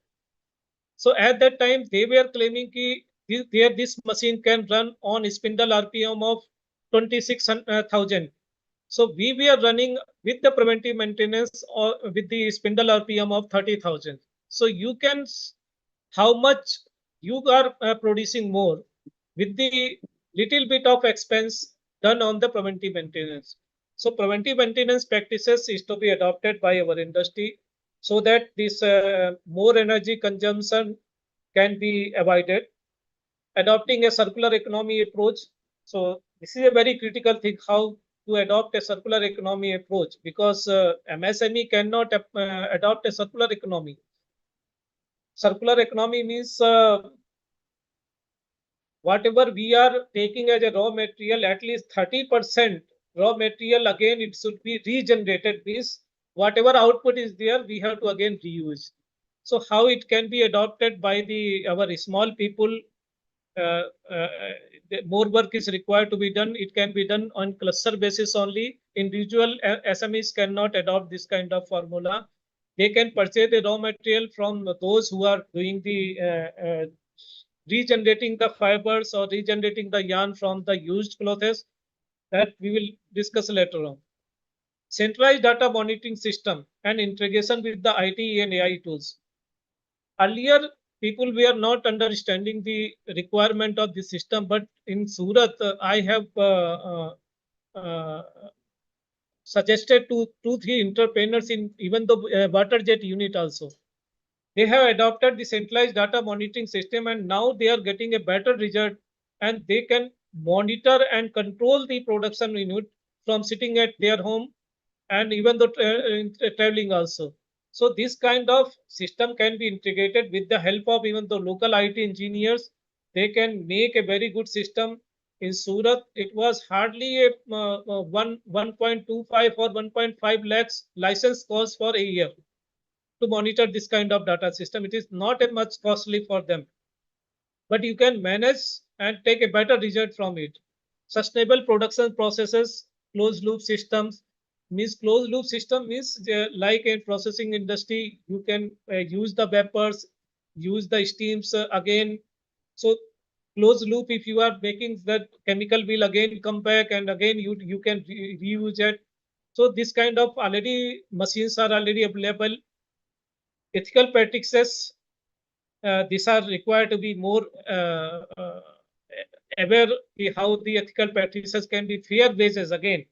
So at that time, they were claiming ki this machine can run on spindle RPM of 26,000. So we were running with the preventive maintenance or with the spindle RPM of 30,000. So you can how much you are producing more with the little bit of expense done on the preventive maintenance. So preventive maintenance practices is to be adopted by our industry so that this more energy consumption can be avoided. Adopting a circular economy approach. So this is a very critical thing, how to adopt a circular economy approach, because MSME cannot adopt a circular economy. Circular economy means whatever we are taking as a raw material, at least 30% raw material, again, it should be regenerated, means whatever output is there, we have to again reuse. So how it can be adopted by our small people, uh, uh, more work is required to be done. It can be done on cluster basis only. Individual SMEs cannot adopt this kind of formula. They can purchase the raw material from those who are doing the regenerating the fibers or regenerating the yarn from the used clothes. That we will discuss later on. Centralized data monitoring system and integration with the IT and AI tools. Earlier, people were not understanding the requirement of the system, but in Surat, I have suggested to 2-3 entrepreneurs in even the water jet unit also. They have adopted the centralized data monitoring system, and now they are getting a better result, and they can monitor and control the production unit from sitting at their home and even though traveling also. So this kind of system can be integrated with the help of even the local IT engineers. They can make a very good system. In Surat, it was hardly a 1.25 or 1.5 lakhs license cost for a year to monitor this kind of data system. It is not a much costly for them, but you can manage and take a better result from it. Sustainable production processes, closed loop systems. Means closed loop system means like in processing industry, you can use the vapors, use the steams again. So closed loop, if you are making that chemical will again come back and again you can reuse it. So this kind of already machines are already available. Ethical practices, these are required to be more aware how the ethical practices can be. Fair wages, again,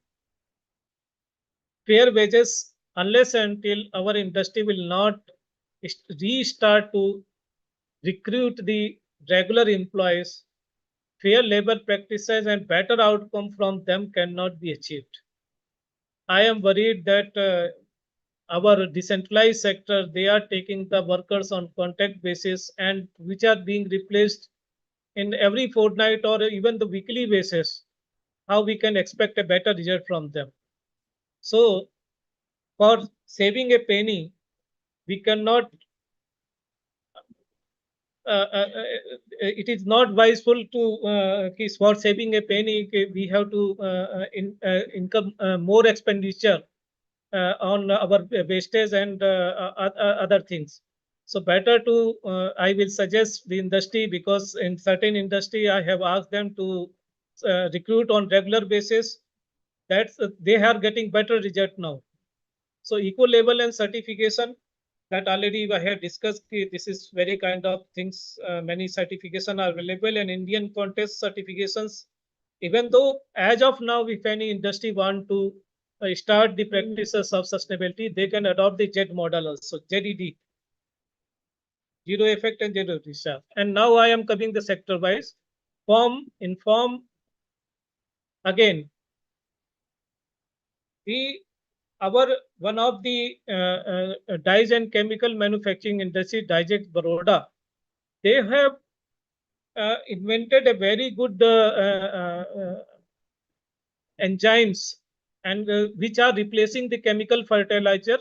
fair wages, unless until our industry will not restart to recruit the regular employees, fair labor practices and better outcome from them cannot be achieved. I am worried that our decentralized sector, they are taking the workers on contract basis and which are being replaced in every fortnight or even the weekly basis. How we can expect a better result from them? So for saving a penny, we cannot it is not wiseful to for saving a penny we have to income more expenditure on our wastage and other things. So better to I will suggest the industry, because in certain industry I have asked them to recruit on regular basis. That's they are getting better result now. So eco label and certification, that already I have discussed. This is very kind of things. Many certification are available, and Indian contest certifications. Even though as of now, if any industry want to start the practices of sustainability, they can adopt the JED model also, JED, zero effect and zero discharge. And now I am coming the sector wise. Inform again. Our one of the dyes and chemical manufacturing industry, Diject Baroda, they have invented a very good enzymes and which are replacing the chemical fertilizer,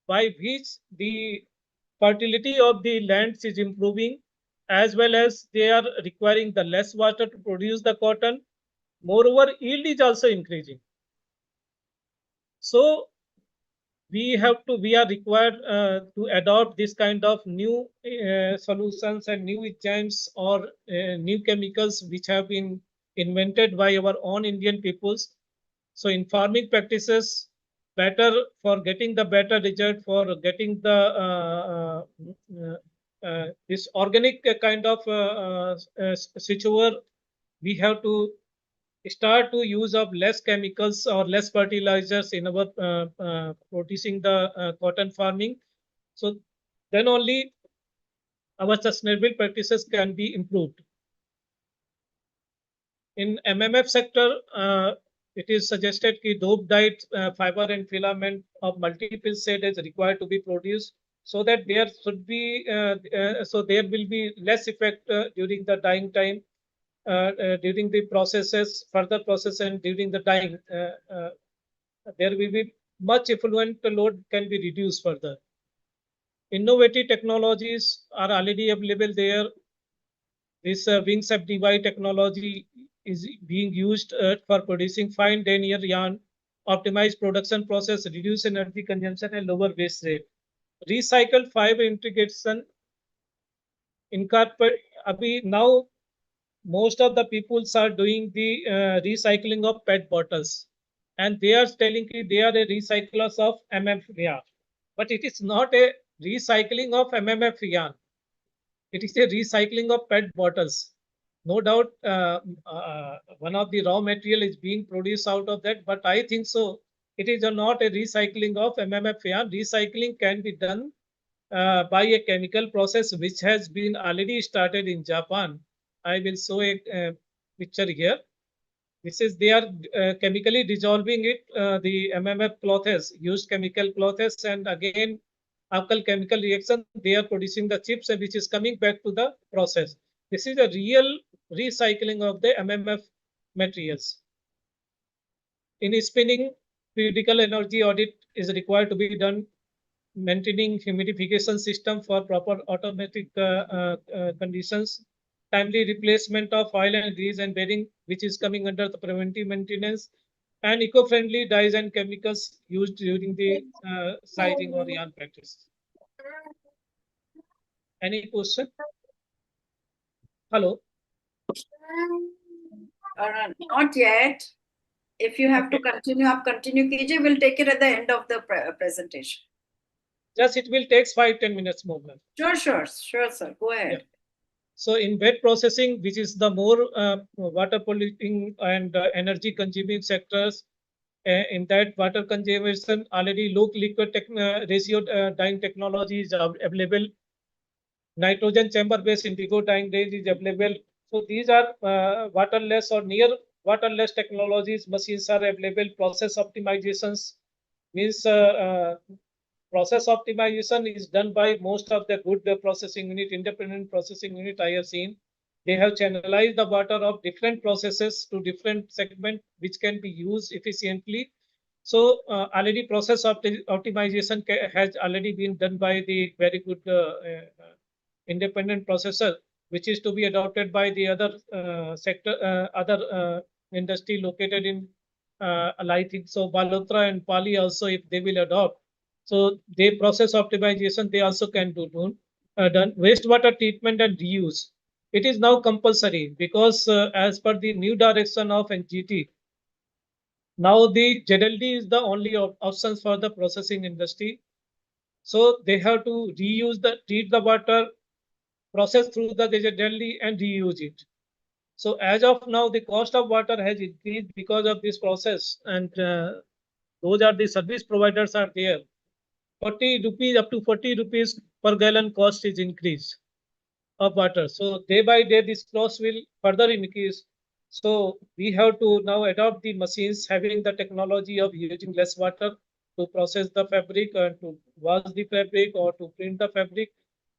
by which the fertility of the lands is improving, as well as they are requiring the less water to produce the cotton. Moreover, yield is also increasing. So we are required to adopt this kind of new solutions and new enzymes or new chemicals which have been invented by our own Indian peoples. So in farming practices, better for getting the better result, for getting the this organic kind of situate, we have to start to use of less chemicals or less fertilizers in our producing the cotton farming. So then only our sustainable practices can be improved. In MMF sector, it is suggested that dope dyed fiber and filament of multiple shade is required to be produced, so that there should be so there will be less effect during the dyeing time. during the processes, further process, and during the dyeing, there will be much effluent load can be reduced further. Innovative technologies are already available there. This wings of DY technology is being used for producing fine denier yarn, optimize production process, reduce energy consumption, and lower waste rate. Recycled fiber integration incorporate. Now most of the peoples are doing the recycling of PET bottles, and they are telling you they are a recyclers of MMF yarn, but it is not a recycling of MMF yarn. It is a recycling of PET bottles. No doubt, one of the raw material is being produced out of that, but I think so. It is not a recycling of MMF yarn. Recycling can be done by a chemical process which has been already started in Japan. I will show a picture here. This is they are chemically dissolving it, the MMF clothes, used chemical clothes, and again alkyl chemical reaction, they are producing the chips which is coming back to the process. This is a real recycling of the MMF materials. In spinning, critical energy audit is required to be done, maintaining humidification system for proper automatic conditions, timely replacement of oil and grease and bearing, which is coming under the preventive maintenance, and eco-friendly dyes and chemicals used during the sizing or yarn practice. Any question? Hello? Not yet. If you have to continue कीजिए. We'll take it at the end of the presentation. Just it will take 5-10 minutes more. Sure, sir. Go ahead. Yeah. So in wet processing, which is the more water polluting and energy consuming sectors, in that water conservation, already low liquid ratio dyeing technology is available. Nitrogen chamber-based indigo dyeing is available. So these are waterless or near waterless technologies. Machines are available. Process optimizations means process optimization is done by most of the good processing unit, independent processing unit I have seen. They have channelized the water of different processes to different segments which can be used efficiently. So already process optimization has already been done by the very good independent processor, which is to be adopted by the other other industry located in I think so Balotra and Pali also, if they will adopt. So they process optimization, they also can do done. Wastewater treatment and reuse. It is now compulsory because as per the new direction of NGT, now the ZLD is the only options for the processing industry. So they have to treat the water, process through the ZLD and reuse it. So as of now, the cost of water has increased because of this process, and those are the service providers are there. 40 rupees up to 40 rupees per gallon cost is increased of water. So day by day, this cost will further increase. So we have to now adopt the machines having the technology of using less water to process the fabric and to wash the fabric or to print the fabric.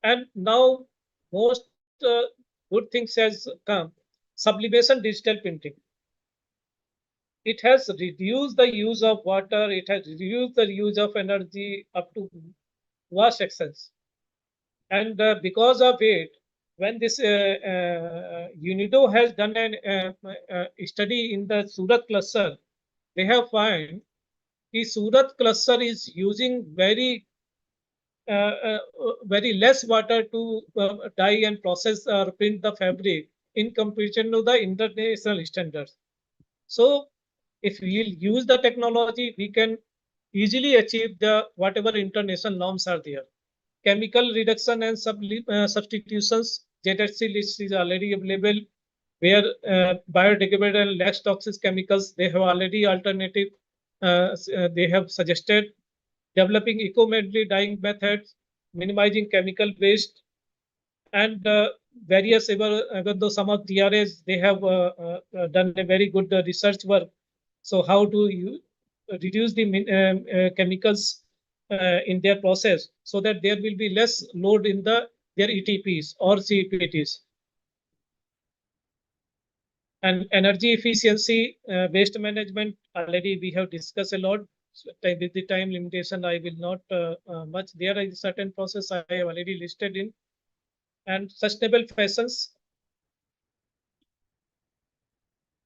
And now most good things has come. Sublimation digital printing. It has reduced the use of water. It has reduced the use of energy up to vast extent. And because of it, when this UNIDO has done a study in the Surat cluster, they have found the Surat cluster is using very less water to dye and process or print the fabric in comparison to the international standards. So if we use the technology, we can easily achieve the whatever international norms are there. Chemical reduction and substitutions, ZHC list is already available, where biodegradable and less toxic chemicals, they have already alternative, they have suggested. Developing eco-friendly dyeing methods, minimizing chemical waste, and various, even though some of TRAs, they have done a very good research work. So how to reduce the chemicals in their process so that there will be less load in their ETPs or CPTs. And energy efficiency, waste management, already we have discussed a lot. So, with the time limitation, I will not much. There is certain process I have already listed in. And sustainable fashions.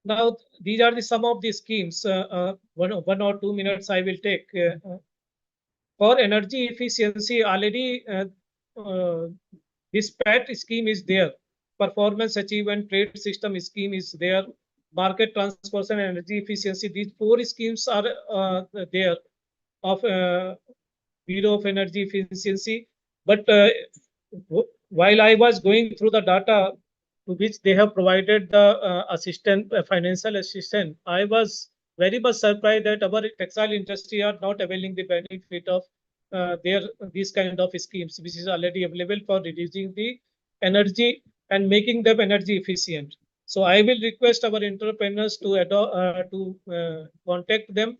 Now, these are the some of the schemes. One or 2 minutes I will take. For energy efficiency, already this PAT scheme is there. Performance achievement trade system scheme is there. Market transformation and energy efficiency. These 4 schemes are there of Bureau of Energy Efficiency. But while I was going through the data to which they have provided the financial assistance, I was very much surprised that our textile industry are not availing the benefit of these kind of schemes, which is already available for reducing the energy and making them energy efficient. So I will request our entrepreneurs to contact them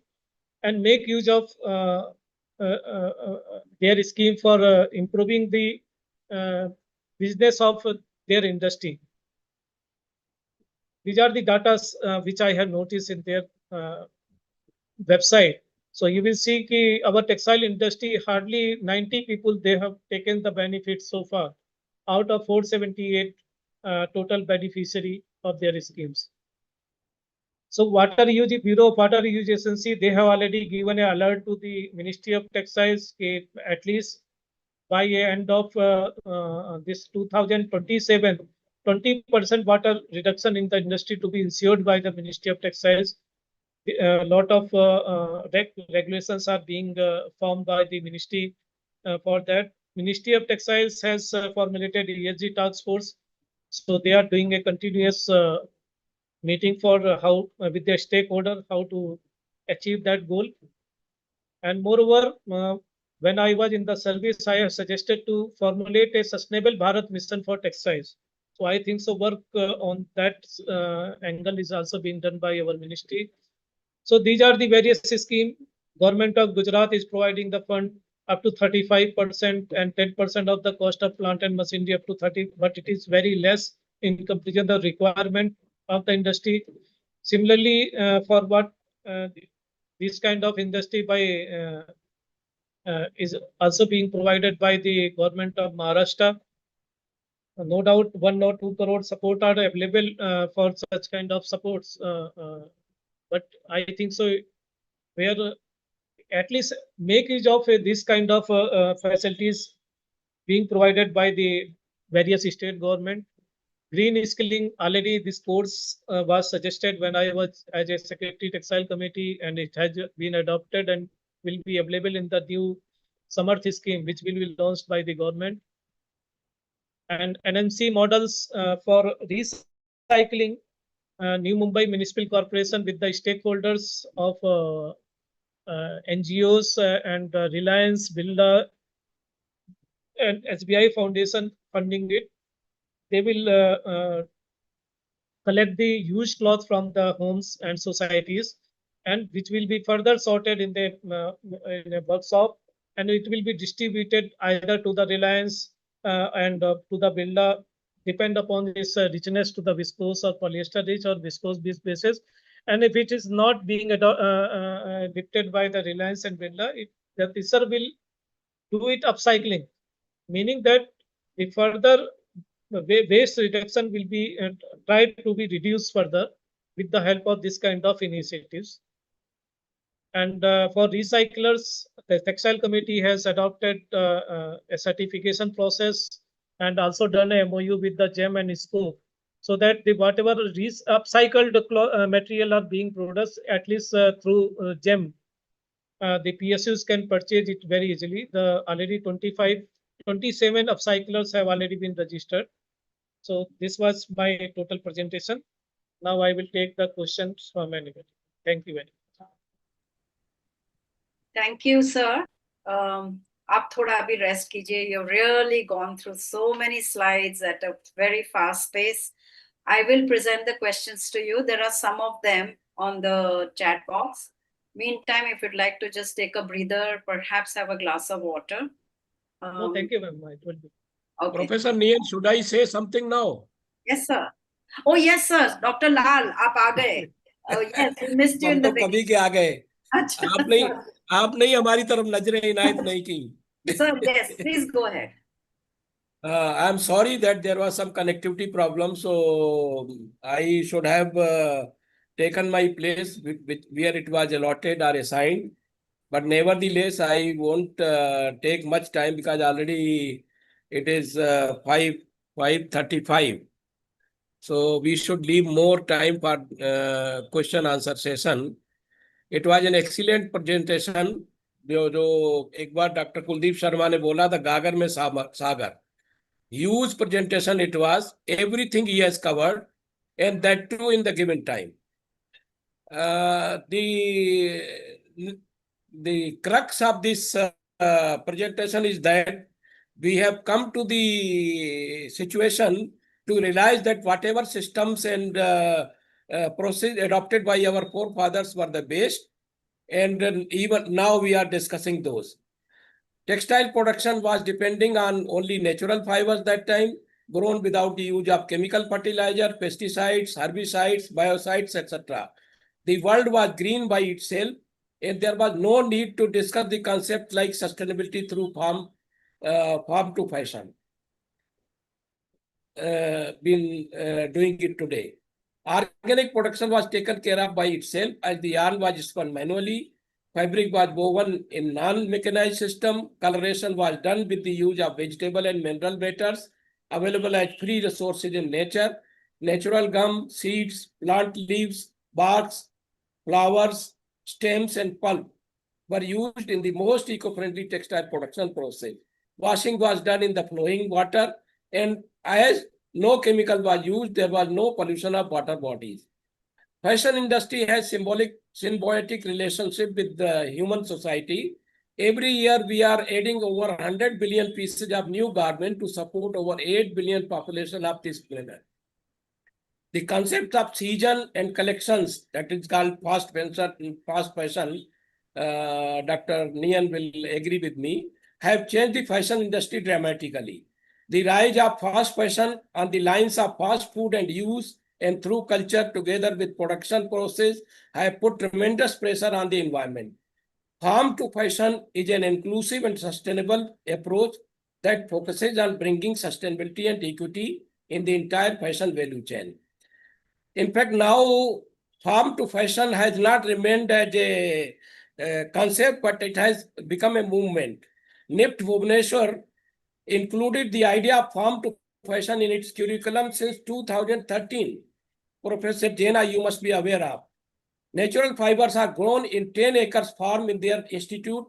and make use of their scheme for improving the business of their industry. These are the data which I have noticed in their website. So you will see that our textile industry, hardly 90 people, they have taken the benefits so far out of 478 total beneficiary of their schemes. So water use, Bureau of Water Use Agency, they have already given an alert to the Ministry of Textiles at least by end of this 2027, 20% water reduction in the industry to be ensured by the Ministry of Textiles. A lot of regulations are being formed by the ministry for that. Ministry of Textiles has formulated ESG task force. So they are doing a continuous meeting for how with their stakeholder how to achieve that goal. And moreover, when I was in the service, I have suggested to formulate a sustainable Bharat mission for textiles. So I think so work on that angle is also being done by our ministry. So these are the various schemes. Government of Gujarat is providing the fund up to 35% and 10% of the cost of plant and machinery up to 30, but it is very less in comparison to the requirement of the industry. Similarly, for what this kind of industry is also being provided by the government of Maharashtra. No doubt 1 or 2 crore support are available for such kind of supports. But I think so where at least make use of this kind of facilities being provided by the various state government. Green skilling, already this course was suggested when I was as a secretary textile committee, and it has been adopted and will be available in the new Samarth scheme, which will be launched by the government. And NMC models for recycling, New Mumbai Municipal Corporation with the stakeholders of NGOs and Reliance, Birla, and SBI Foundation funding it. They will collect the used cloth from the homes and societies, and which will be further sorted in a workshop, and it will be distributed either to the Reliance and to the Birla, depend upon this richness to the viscose or polyester rich or viscose basis. And if it is not being dictated by the Reliance and Birla, the TISR will do it upcycling, meaning that the further waste reduction will be tried to be reduced further with the help of this kind of initiatives. And for recyclers, the Textile Committee has adopted a certification process and also done a MOU with the GEM and ISCO, so that the whatever upcycled material are being produced, at least through GEM, the PSUs can purchase it very easily. The already 27 upcyclers have already been registered. So this was my total presentation. Now I will take the questions from anybody. Thank you very much. Thank you, sir. आप थोड़ा अभी rest कीजिए. You've really gone through so many slides at a very fast pace. I will present the questions to you. There are some of them on the chat box. Meantime, if you'd like to just take a breather, perhaps have a glass of water. No, thank you very much. It will be. Okay. Professor Nian, should I say something now? Yes, sir. Oh yes, sir. Dr. Lal, आप आ गए. Oh yes, we missed you हम in the तो कभी beginning. के आ गए, अच्छा, आप नहीं हमारी तरफ नजरें इनायत नहीं की. sir, yes, please go ahead. I'm sorry that there was some connectivity problem, so I should have taken my place where it was allotted or assigned. But nevertheless, I won't take much time because already it is 5:35. So we should leave more time for question answer session. It was an excellent presentation. जो एक बार doctor Kuldeep Sharma ने बोला था गागर में सागर. Huge presentation it was. Everything he has covered, and that too in the given time. The crux of this presentation is that we have come to the situation to realize that whatever systems and process adopted by our forefathers were the best, and even now we are discussing those. Textile production was depending on only natural fibers that time, grown without the use of chemical fertilizer, pesticides, herbicides, biocides, etc. The world was green by itself, and there was no need to discuss the concept like sustainability through farm to fashion. Doing it today. Organic production was taken care of by itself as the yarn was spun manually. Fabric was woven in non-mechanized system. Coloration was done with the use of vegetable and mineral matters available as free resources in nature. Natural gum, seeds, plant leaves, barks, flowers, stems, and pulp were used in the most eco-friendly textile production process. Washing was done in the flowing water, and as no chemical was used, there was no pollution of water bodies. Fashion industry has symbiotic relationship with the human society. Every year we are adding over 100 billion pieces of new garment to support over 8 billion population of this planet. The concept of season and collections, that is called fast fashion, Dr. Nian will agree with me, have changed the fashion industry dramatically. The rise of fast fashion on the lines of fast food and use and through culture together with production process have put tremendous pressure on the environment. Farm to fashion is an inclusive and sustainable approach that focuses on bringing sustainability and equity in the entire fashion value chain. In fact, now farm to fashion has not remained as a concept, but it has become a movement. NISTI Bhubaneswar included the idea of farm to fashion in its curriculum since 2013. Professor Jaina, you must be aware of. Natural fibers are grown in 10 acres farm in their institute,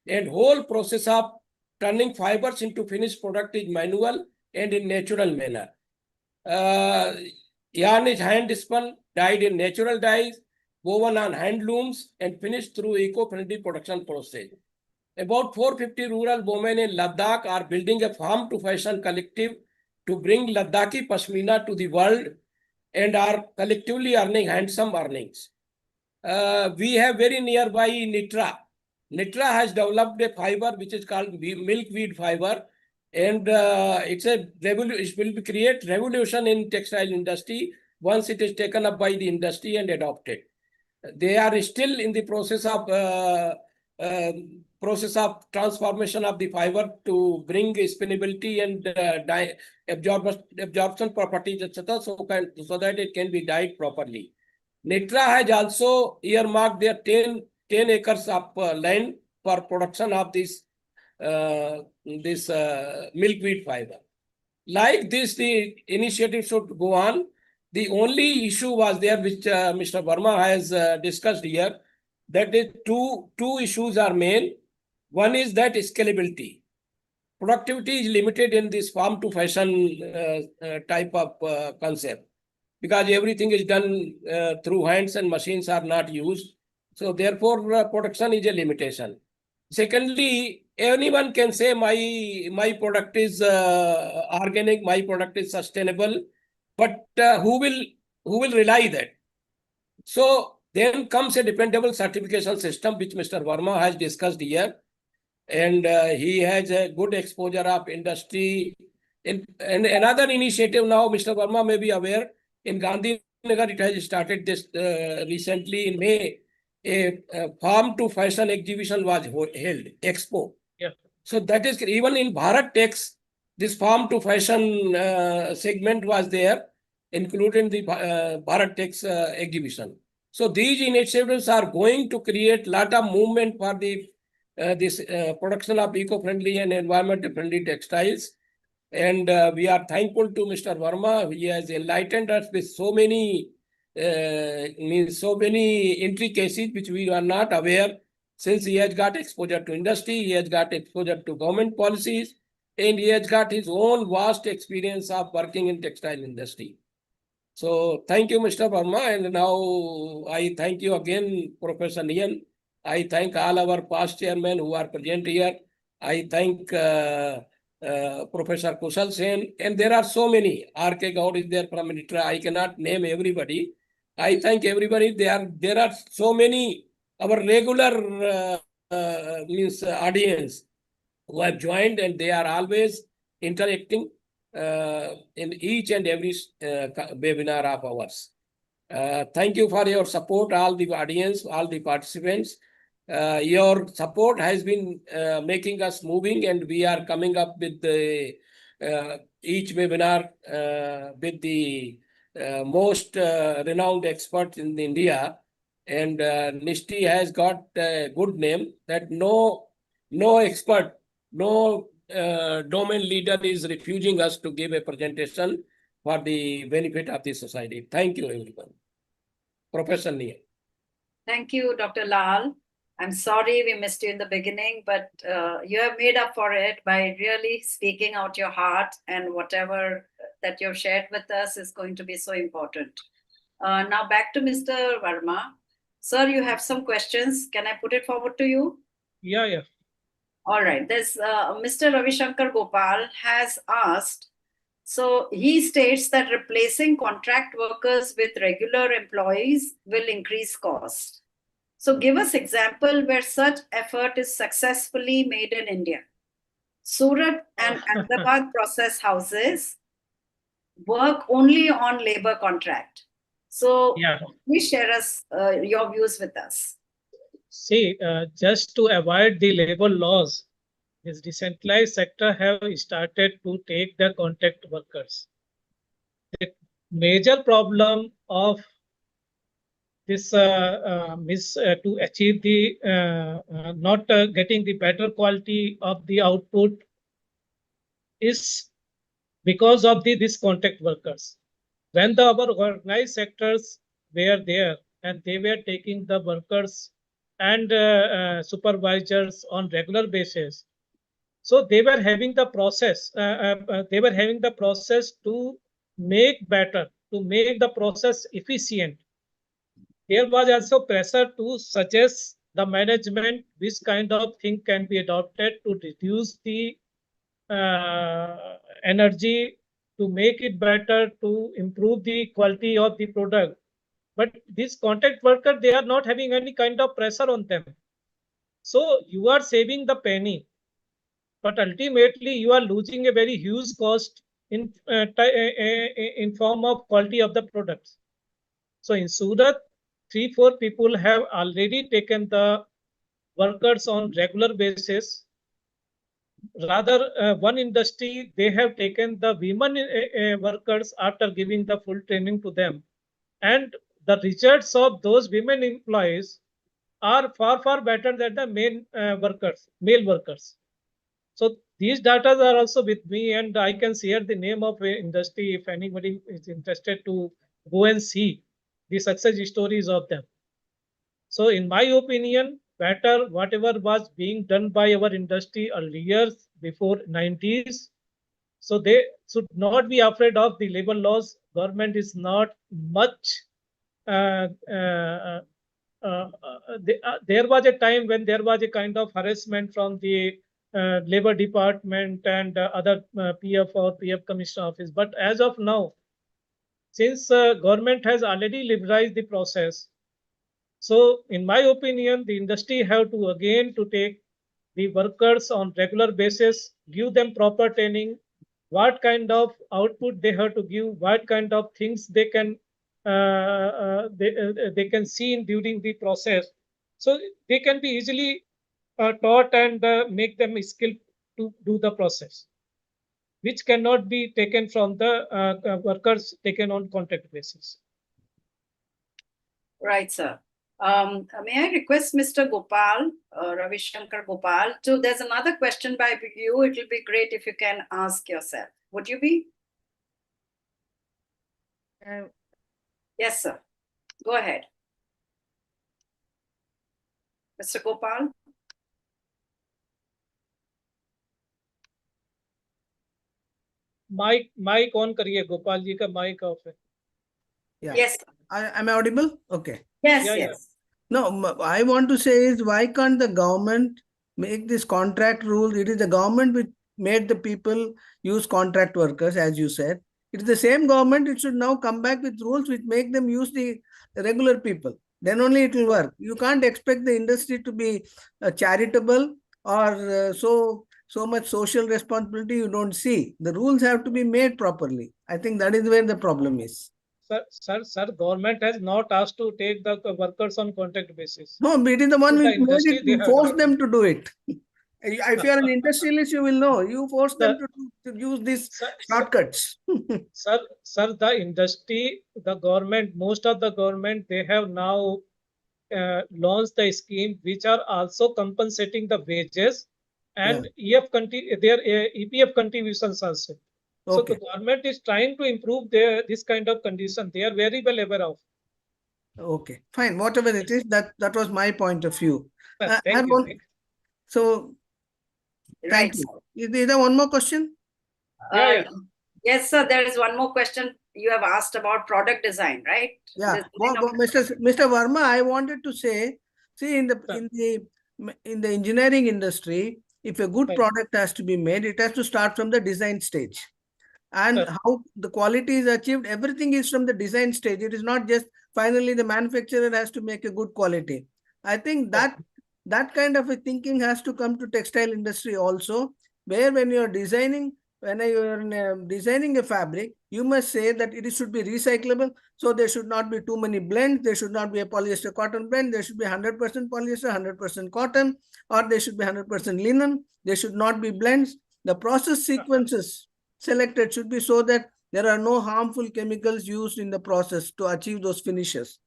and whole process of turning fibers into finished product is manual and in natural manner. Yarn is hand spun, dyed in natural dyes, woven on hand looms, and finished through eco-friendly production process. About 450 rural women in Ladakh are building a farm to fashion collective to bring Ladakhi Pashmina to the world and are collectively earning handsome earnings. We have very nearby Nitra. Nitra has developed a fiber which is called milkweed fiber, and it will create revolution in textile industry once it is taken up by the industry and adopted. They are still in the process of transformation of the fiber to bring spinnability and absorption properties, etc., so that it can be dyed properly. Nitra has also earmarked their 10 acres of land for production of this milkweed fiber. Like this, the initiative should go on. The only issue was there, which Mr. Verma has discussed here, that is two issues are main. One is that scalability. Productivity is limited in this farm to fashion type of concept, because everything is done through hands and machines are not used. So therefore, production is a limitation. Secondly, anyone can say my product is organic, my product is sustainable, but who will rely that? So then comes a dependable certification system, which Mr. Verma has discussed here, and he has a good exposure of industry. And another initiative now, Mr. Verma may be aware, In Gandhinagar, it has started this recently in May. A farm to fashion exhibition was held, expo. Yeah. So that is even in Bharat Tex, this farm to fashion segment was there, including the Bharat Tex exhibition. So these initiatives are going to create lot of movement for the this production of eco-friendly and environment-friendly textiles. And we are thankful to Mr. Verma. He has enlightened us with so many intricacies which we are not aware. Since he has got exposure to industry, he has got exposure to government policies, and he has got his own vast experience of working in textile industry. So thank you, Mr. Verma. And now I thank you again, Professor Nian. I thank all our past chairmen who are present here. I thank Professor Kushal Sen, and there are so many. R.K. Gaud is there from Mitra. I cannot name everybody. I thank everybody. There are so many, our regular audience who have joined, and they are always interacting in each and every webinar of ours. Thank you for your support, all the audience, all the participants. Your support has been making us moving, and we are coming up with the each webinar with the most renowned experts in India. And NISTI has got a good name that no expert, no domain leader is refusing us to give a presentation for the benefit of the society. Thank you, everyone. Professor Nia. Thank you, Dr. Lal. I'm sorry we missed you in the beginning, but you have made up for it by really speaking out your heart, and whatever that you've shared with us is going to be so important. Now back to Mr. Verma. Sir, you have some questions. Can I put it forward to you? Yeah. All right. There's Mr. Ravi Shankar Gopal has asked. So he states that replacing contract workers with regular employees will increase cost. So give us example where such effort is successfully made in India. Surat and Ahmedabad process houses work only on labor contract. So Yeah. please share us your views with us. See, just to avoid the labor laws, this decentralized sector have started to take the contract workers. The major problem of this to achieve the not getting the better quality of the output is because of these contract workers. When our organized sectors were there and they were taking the workers and supervisors on regular basis, so they were having the process. They were having the process to make better, to make the process efficient. There was also pressure to suggest the management which kind of thing can be adopted to reduce the energy, to make it better, to improve the quality of the product. But these contract workers, they are not having any kind of pressure on them. So you are saving the penny, but ultimately you are losing a very huge cost in form of quality of the products. So in Surat, 3-4 people have already taken the workers on regular basis. Rather, one industry, they have taken the women workers after giving the full training to them. And the results of those women employees are far better than the male workers. So these data are also with me, and I can share the name of a industry if anybody is interested to go and see the success stories of them. So in my opinion, better whatever was being done by our industry earlier before 90s. So they should not be afraid of the labor laws. Government is not much. There was a time when there was a kind of harassment from the labor department and other PF or PF commissioner office. But as of now, since government has already liberalized the process, so in my opinion, the industry have to again to take the workers on regular basis, give them proper training, what kind of output they have to give, what kind of things they can they can see in during the process. So they can be easily taught and make them skilled to do the process, which cannot be taken from the workers taken on contract basis. Right, sir. May I request Mr. Gopal, Ravi Shankar Gopal, there's another question by you. It will be great if you can ask yourself. Would you be? Yes, sir. Go ahead. Mr. Gopal? Mic on करिए गोपाल जी का mic off है. Yeah. Yes. Am I audible? Okay. Yes, Yeah, yes. No, I want to say is why can't the government make this contract rule? It is the government which made the people use contract workers, as you said. It is the same government. It should now come back with rules which make them use the regular people. Then only it will work. You can't expect the industry to be charitable or so much social responsibility you don't see. The rules have to be made properly. I think that is where the problem is. Sir, government has not asked to take the workers on contract basis. No, it is the one The which made industry, it, they you have force done. them to do it. If you are an industrialist, you will know. You force them to use these shortcuts. Sir, the industry, the government, most of the government, they have now launched the scheme which are also compensating the wages and their EPF contributions also. So the government is trying to improve this kind of condition. They are very well aware of. Okay, fine. Whatever it is, that was my point of view. Thank you. So, thank you. Is there one more question? Yeah. Yes, sir. There is one more question you have asked about product design, right? Yeah, Mr. Verma, I wanted to say, see, in the engineering industry, if a good product has to be made, it has to start from the design stage. And how the quality is achieved, everything is from the design stage. It is not just finally the manufacturer has to make a good quality. I think that kind of a thinking has to come to textile industry also, where when you are designing, designing a fabric, you must say that it should be recyclable. So there should not be too many blends. There should not be a polyester cotton blend. There should be 100% polyester, 100% cotton, or there should be 100% linen. There should not be blends. The process sequences selected should be so that there are no harmful chemicals used in the process to achieve those finishes.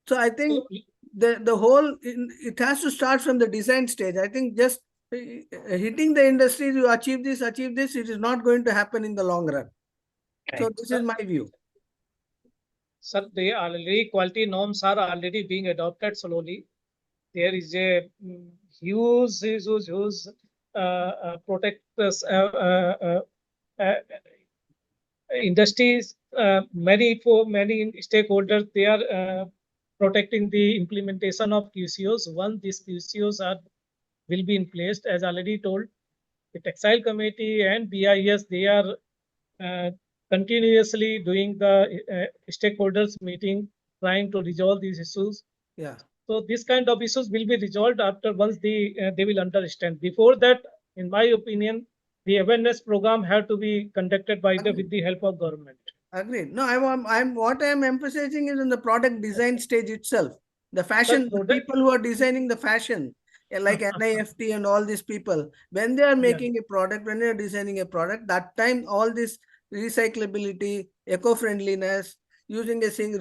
So I think the whole, it has to start from the design stage. I think just hitting the industry, you achieve this, it is not going to happen in the long run. So this is my view. Sir, they already, quality norms are already being adopted slowly. There is a huge protectors, industries, many stakeholders, they are protecting the implementation of QCOs. Once these QCOs will be in place, as already told, the Textile Committee and BIS, they are continuously doing the stakeholders meeting, trying to resolve these issues. Yeah. So this kind of issues will be resolved after once they will understand. Before that, in my opinion, the awareness program have to be conducted by with the help of government. Agreed. No, what I am emphasizing is in the product design stage itself. The fashion, the people who are designing the fashion, like NISTI and all these people, when they are making a product, when they are designing a product, that time all this recyclability, eco-friendliness, using a thing,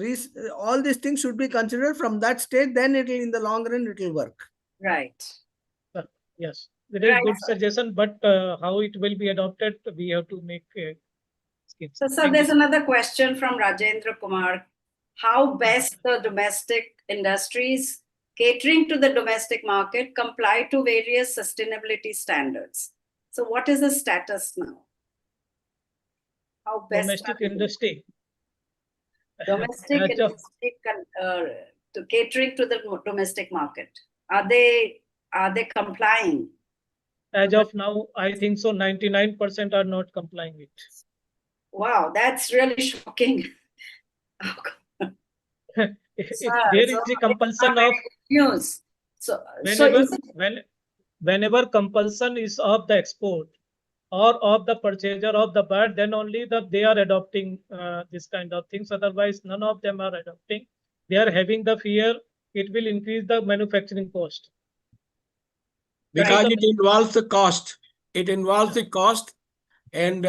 all these things should be considered from that stage. Then it will, in the long run, it will work. Right. Yes, it is good suggestion, but how it will be adopted, we have to make schemes. So there's another question from Rajendra Kumar. How best the domestic industries catering to the domestic market comply to various sustainability standards? So what is the status now? How best domestic industry? Domestic industry to catering to the domestic market. Are they complying? As of now, I think so 99% are not complying with. Wow, that's really shocking. There is a compulsion of news. Whenever compulsion is of the export, or of the purchaser of the bird, then only they are adopting this kind of things. Otherwise, none of them are adopting. They are having the fear it will increase the manufacturing cost. Because Right. it involves the cost. It involves the cost, and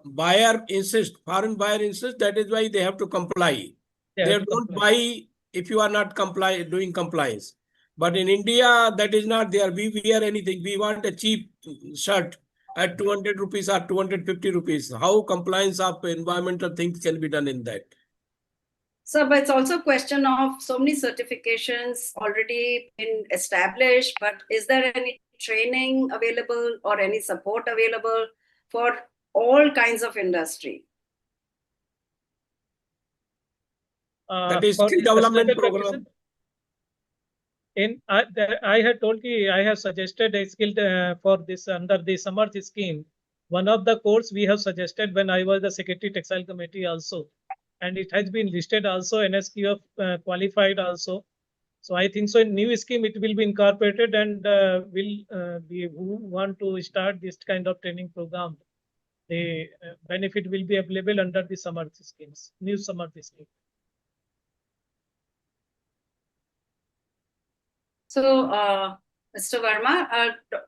buyer insists, foreign buyer insists, that is why they have to comply. They don't buy if you are not doing compliance. But in India, that is not there. We wear anything. We want a cheap shirt at 200 rupees or 250 rupees. How compliance of environmental things can be done in that? So, but it's also a question of so many certifications already been established, but is there any training available or any support available for all kinds of industry? That is skill development program. I had told you, I have suggested a skill for this under the summer scheme. One of the course we have suggested when I was the Secretary Textile Committee also, and it has been listed also NSQF qualified also. So I think so in new scheme it will be incorporated, and will be who want to start this kind of training program. The benefit will be available under the summer schemes, new summer scheme. So, Mr. Verma,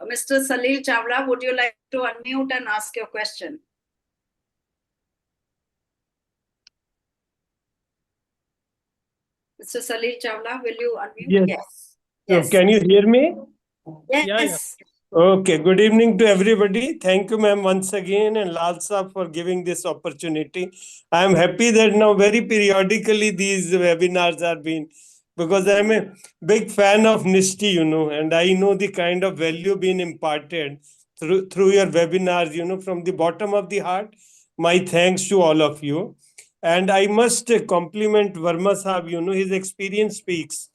Mr. Salil Chawla, would you like to unmute and ask your question? Mr. Salil Chawla, will you unmute? Yes. So can you hear me? Yes. Okay. Good evening to everybody. Thank you, ma'am, once again, and Lal Saab for giving this opportunity. I am happy that now very periodically these webinars are being, because I am a big fan of NISTI, and I know the kind of value being imparted through your webinars, from the bottom of the heart. My thanks to all of you. And I must compliment Verma Saab, his experience speaks.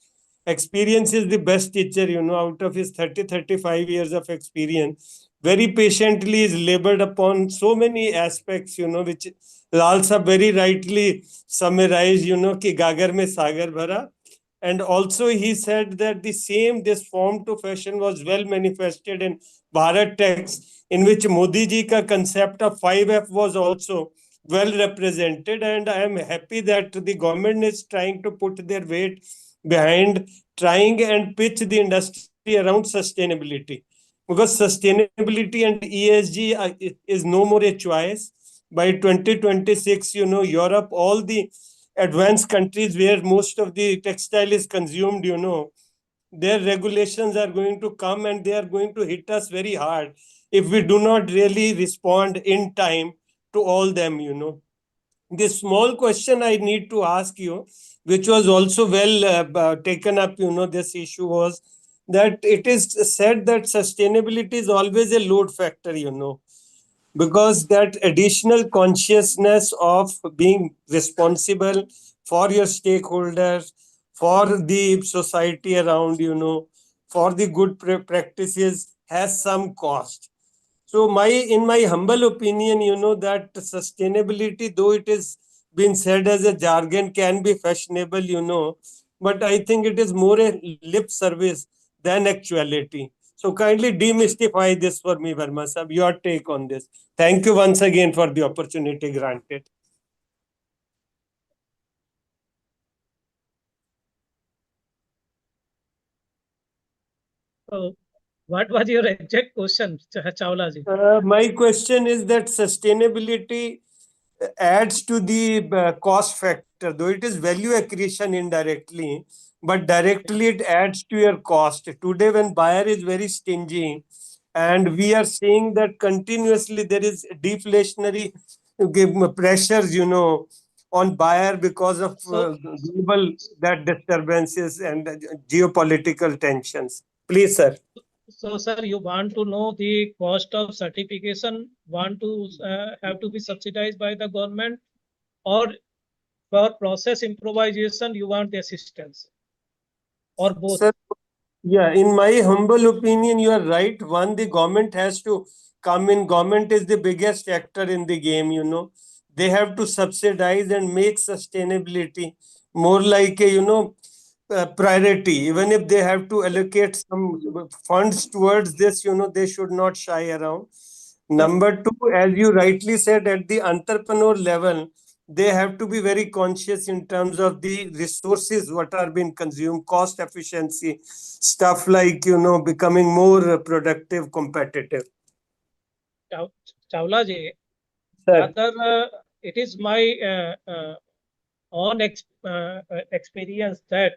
Experience is the best teacher, out of his 35 years of experience. Very patiently is labored upon so many aspects, which Lal Saab very rightly summarized, ki gagar mein sagar bhara. And also he said that this form to fashion was well manifested in Bharat Text, in which Modi ji ka concept of 5F was also well represented. And I am happy that the government is trying to put their weight behind trying and pitch the industry around sustainability, because sustainability and ESG is no more a choice. By 2026, Europe, all the advanced countries where most of the textile is consumed, their regulations are going to come and they are going to hit us very hard if we do not really respond in time to all them. This small question I need to ask you, which was also well taken up, this issue was that it is said that sustainability is always a load factor, because that additional consciousness of being responsible for your stakeholders, for the society around, for the good practices has some cost. So in my humble opinion, that sustainability, though it is been said as a jargon, can be fashionable, but I think it is more a lip service than actuality. So kindly demystify this for me, Verma Sahab, your take on this. Thank you once again for the opportunity granted. So, what was your exact question, Chawla ji? My question is that sustainability adds to the cost factor, though it is value accretion indirectly, but directly it adds to your cost. Today, when buyer is very stingy, and we are seeing that continuously there is deflationary pressures, on buyer because of global that disturbances and geopolitical tensions. Please, sir. So, sir, you want to know the cost of certification, want to have to be subsidized by the government, or for process improvisation, you want the assistance, or both? Sir, yeah, in my humble opinion, you are right. One, the government has to come in. Government is the biggest actor in the game, They have to subsidize and make sustainability more like a, priority. Even if they have to allocate some funds towards this, they should not shy around. Number two, as you rightly said, at the entrepreneur level, they have to be very conscious in terms of the resources what are being consumed, cost efficiency, stuff like, becoming more productive, competitive. Chawla ji, Sir. rather, it is my own experience that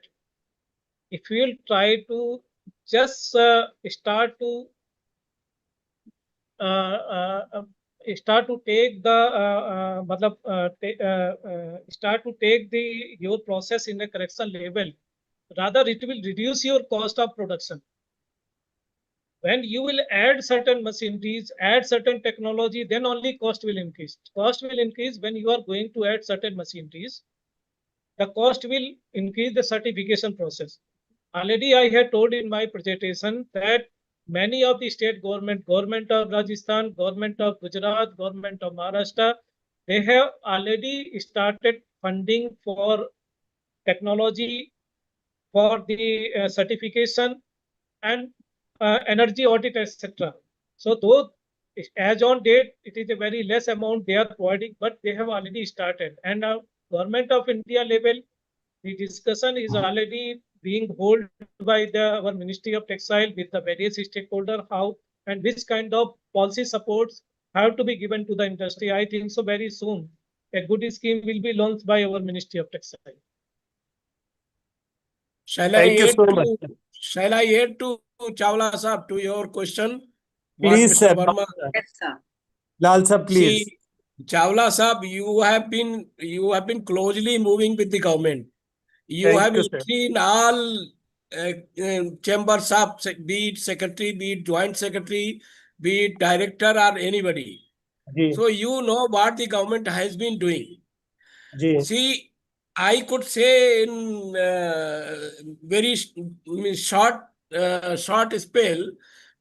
if you will try to just start to take the start to take your process in a correction level, rather it will reduce your cost of production. When you will add certain machineries, add certain technology, then only cost will increase. Cost will increase when you are going to add certain machineries. The cost will increase the certification process. Already I had told in my presentation that many of the state government of Rajasthan, government of Gujarat, government of Maharashtra, they have already started funding for technology, for the certification and energy audit, etc. So though as on date, it is a very less amount they are providing, but they have already started. And now government of India level, the discussion is already being held by our Ministry of Textile with the various stakeholders, how and which kind of policy supports have to be given to the industry. I think so very soon a good scheme will be launched by our Ministry of Textile. Shall Thank you so much. Shall I add to Chawla Saab to your question? Please, Mr. sir. Verma? Yes, sir. Lal sir, please. See, Chawla Saab, you have been closely moving with the government. You Thank have you, sir. seen all chambers of, be it secretary, be it joint secretary, be it director or anybody. Ji, So you know what the government has been doing. ji. See, I could say in very short spell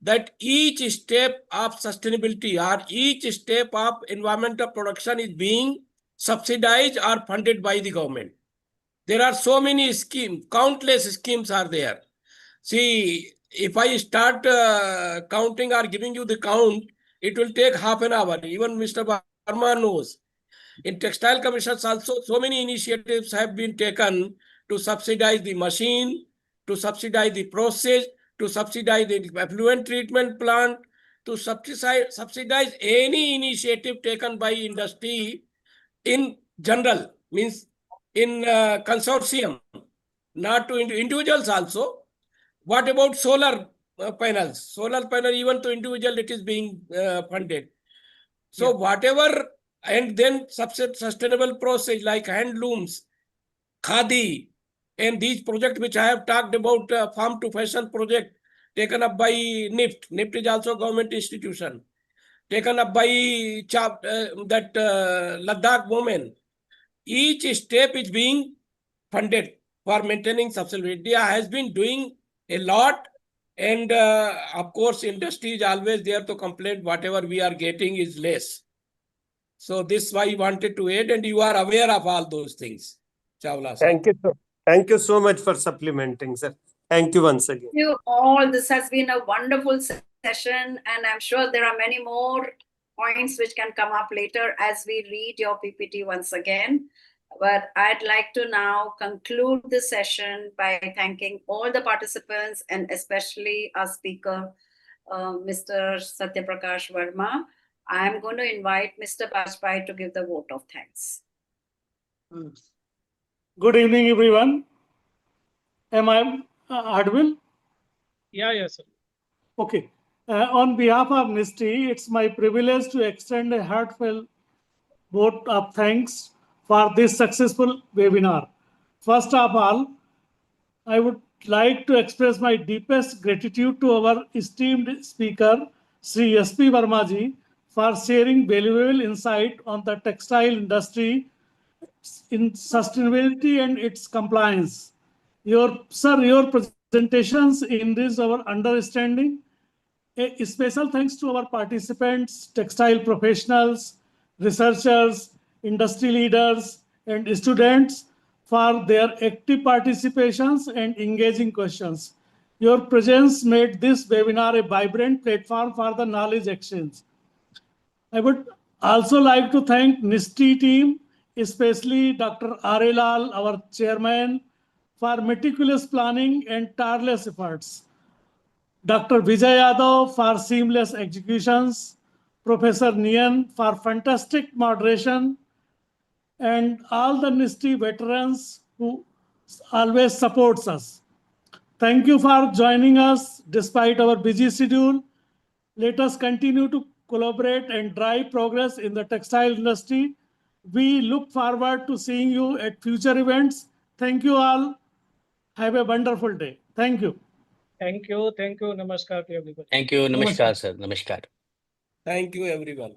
that each step of sustainability or each step of environmental production is being subsidized or funded by the government. There are so many schemes, countless schemes are there. See, if I start counting or giving you the count, it will take half an hour. Even Mr. Verma knows. In textile commissions also, so many initiatives have been taken to subsidize the machine, to subsidize the process, to subsidize the effluent treatment plant, to subsidize any initiative taken by industry in general, means in consortium, not to individuals also. What about solar panels? Solar panel, even to individual, it is being funded. So whatever, and then sustainable process like handlooms, khadi, and these projects which I have talked about, farm to fashion project taken up by NIFT. NIFT is also a government institution. Taken up by Ladakh women. Each step is being funded for maintaining sustainability. India has been doing a lot, and of course, industry is always there to complain whatever we are getting is less. So this is why I wanted to add, and you are aware of all those things, Chawla sir. Thank you, sir. Thank you so much for supplementing, sir. Thank you once again. Thank you all. This has been a wonderful session, and I'm sure there are many more points which can come up later as we read your PPT once again. But I'd like to now conclude the session by thanking all the participants and especially our speaker, Mr. Satya Prakash Verma. I'm going to invite Mr. Bajpai to give the vote of thanks. Good evening, everyone. Am I audible? Yeah, yes, sir. Okay. On behalf of NISTI, it's my privilege to extend a heartfelt vote of thanks for this successful webinar. First of all, I would like to express my deepest gratitude to our esteemed speaker, Shri SP Verma ji, for sharing valuable insight on the textile industry in sustainability and its compliance. Your presentations increase our understanding. A special thanks to our participants, textile professionals, researchers, industry leaders, and students for their active participations and engaging questions. Your presence made this webinar a vibrant platform for the knowledge exchange. I would also like to thank NISTI team, especially Dr. R.A. Lal, our chairman, for meticulous planning and tireless efforts. Dr. Vijay Yadav for seamless executions, Professor Nian for fantastic moderation, and all the NISTI veterans who always supports us. Thank you for joining us despite our busy schedule. Let us continue to collaborate and drive progress in the textile industry. We look forward to seeing you at future events. Thank you all. Have a wonderful day. Thank you. Thank you. Thank you. Namaskar to everybody. Thank you. Namaskar, sir. Namaskar. Thank you, everyone.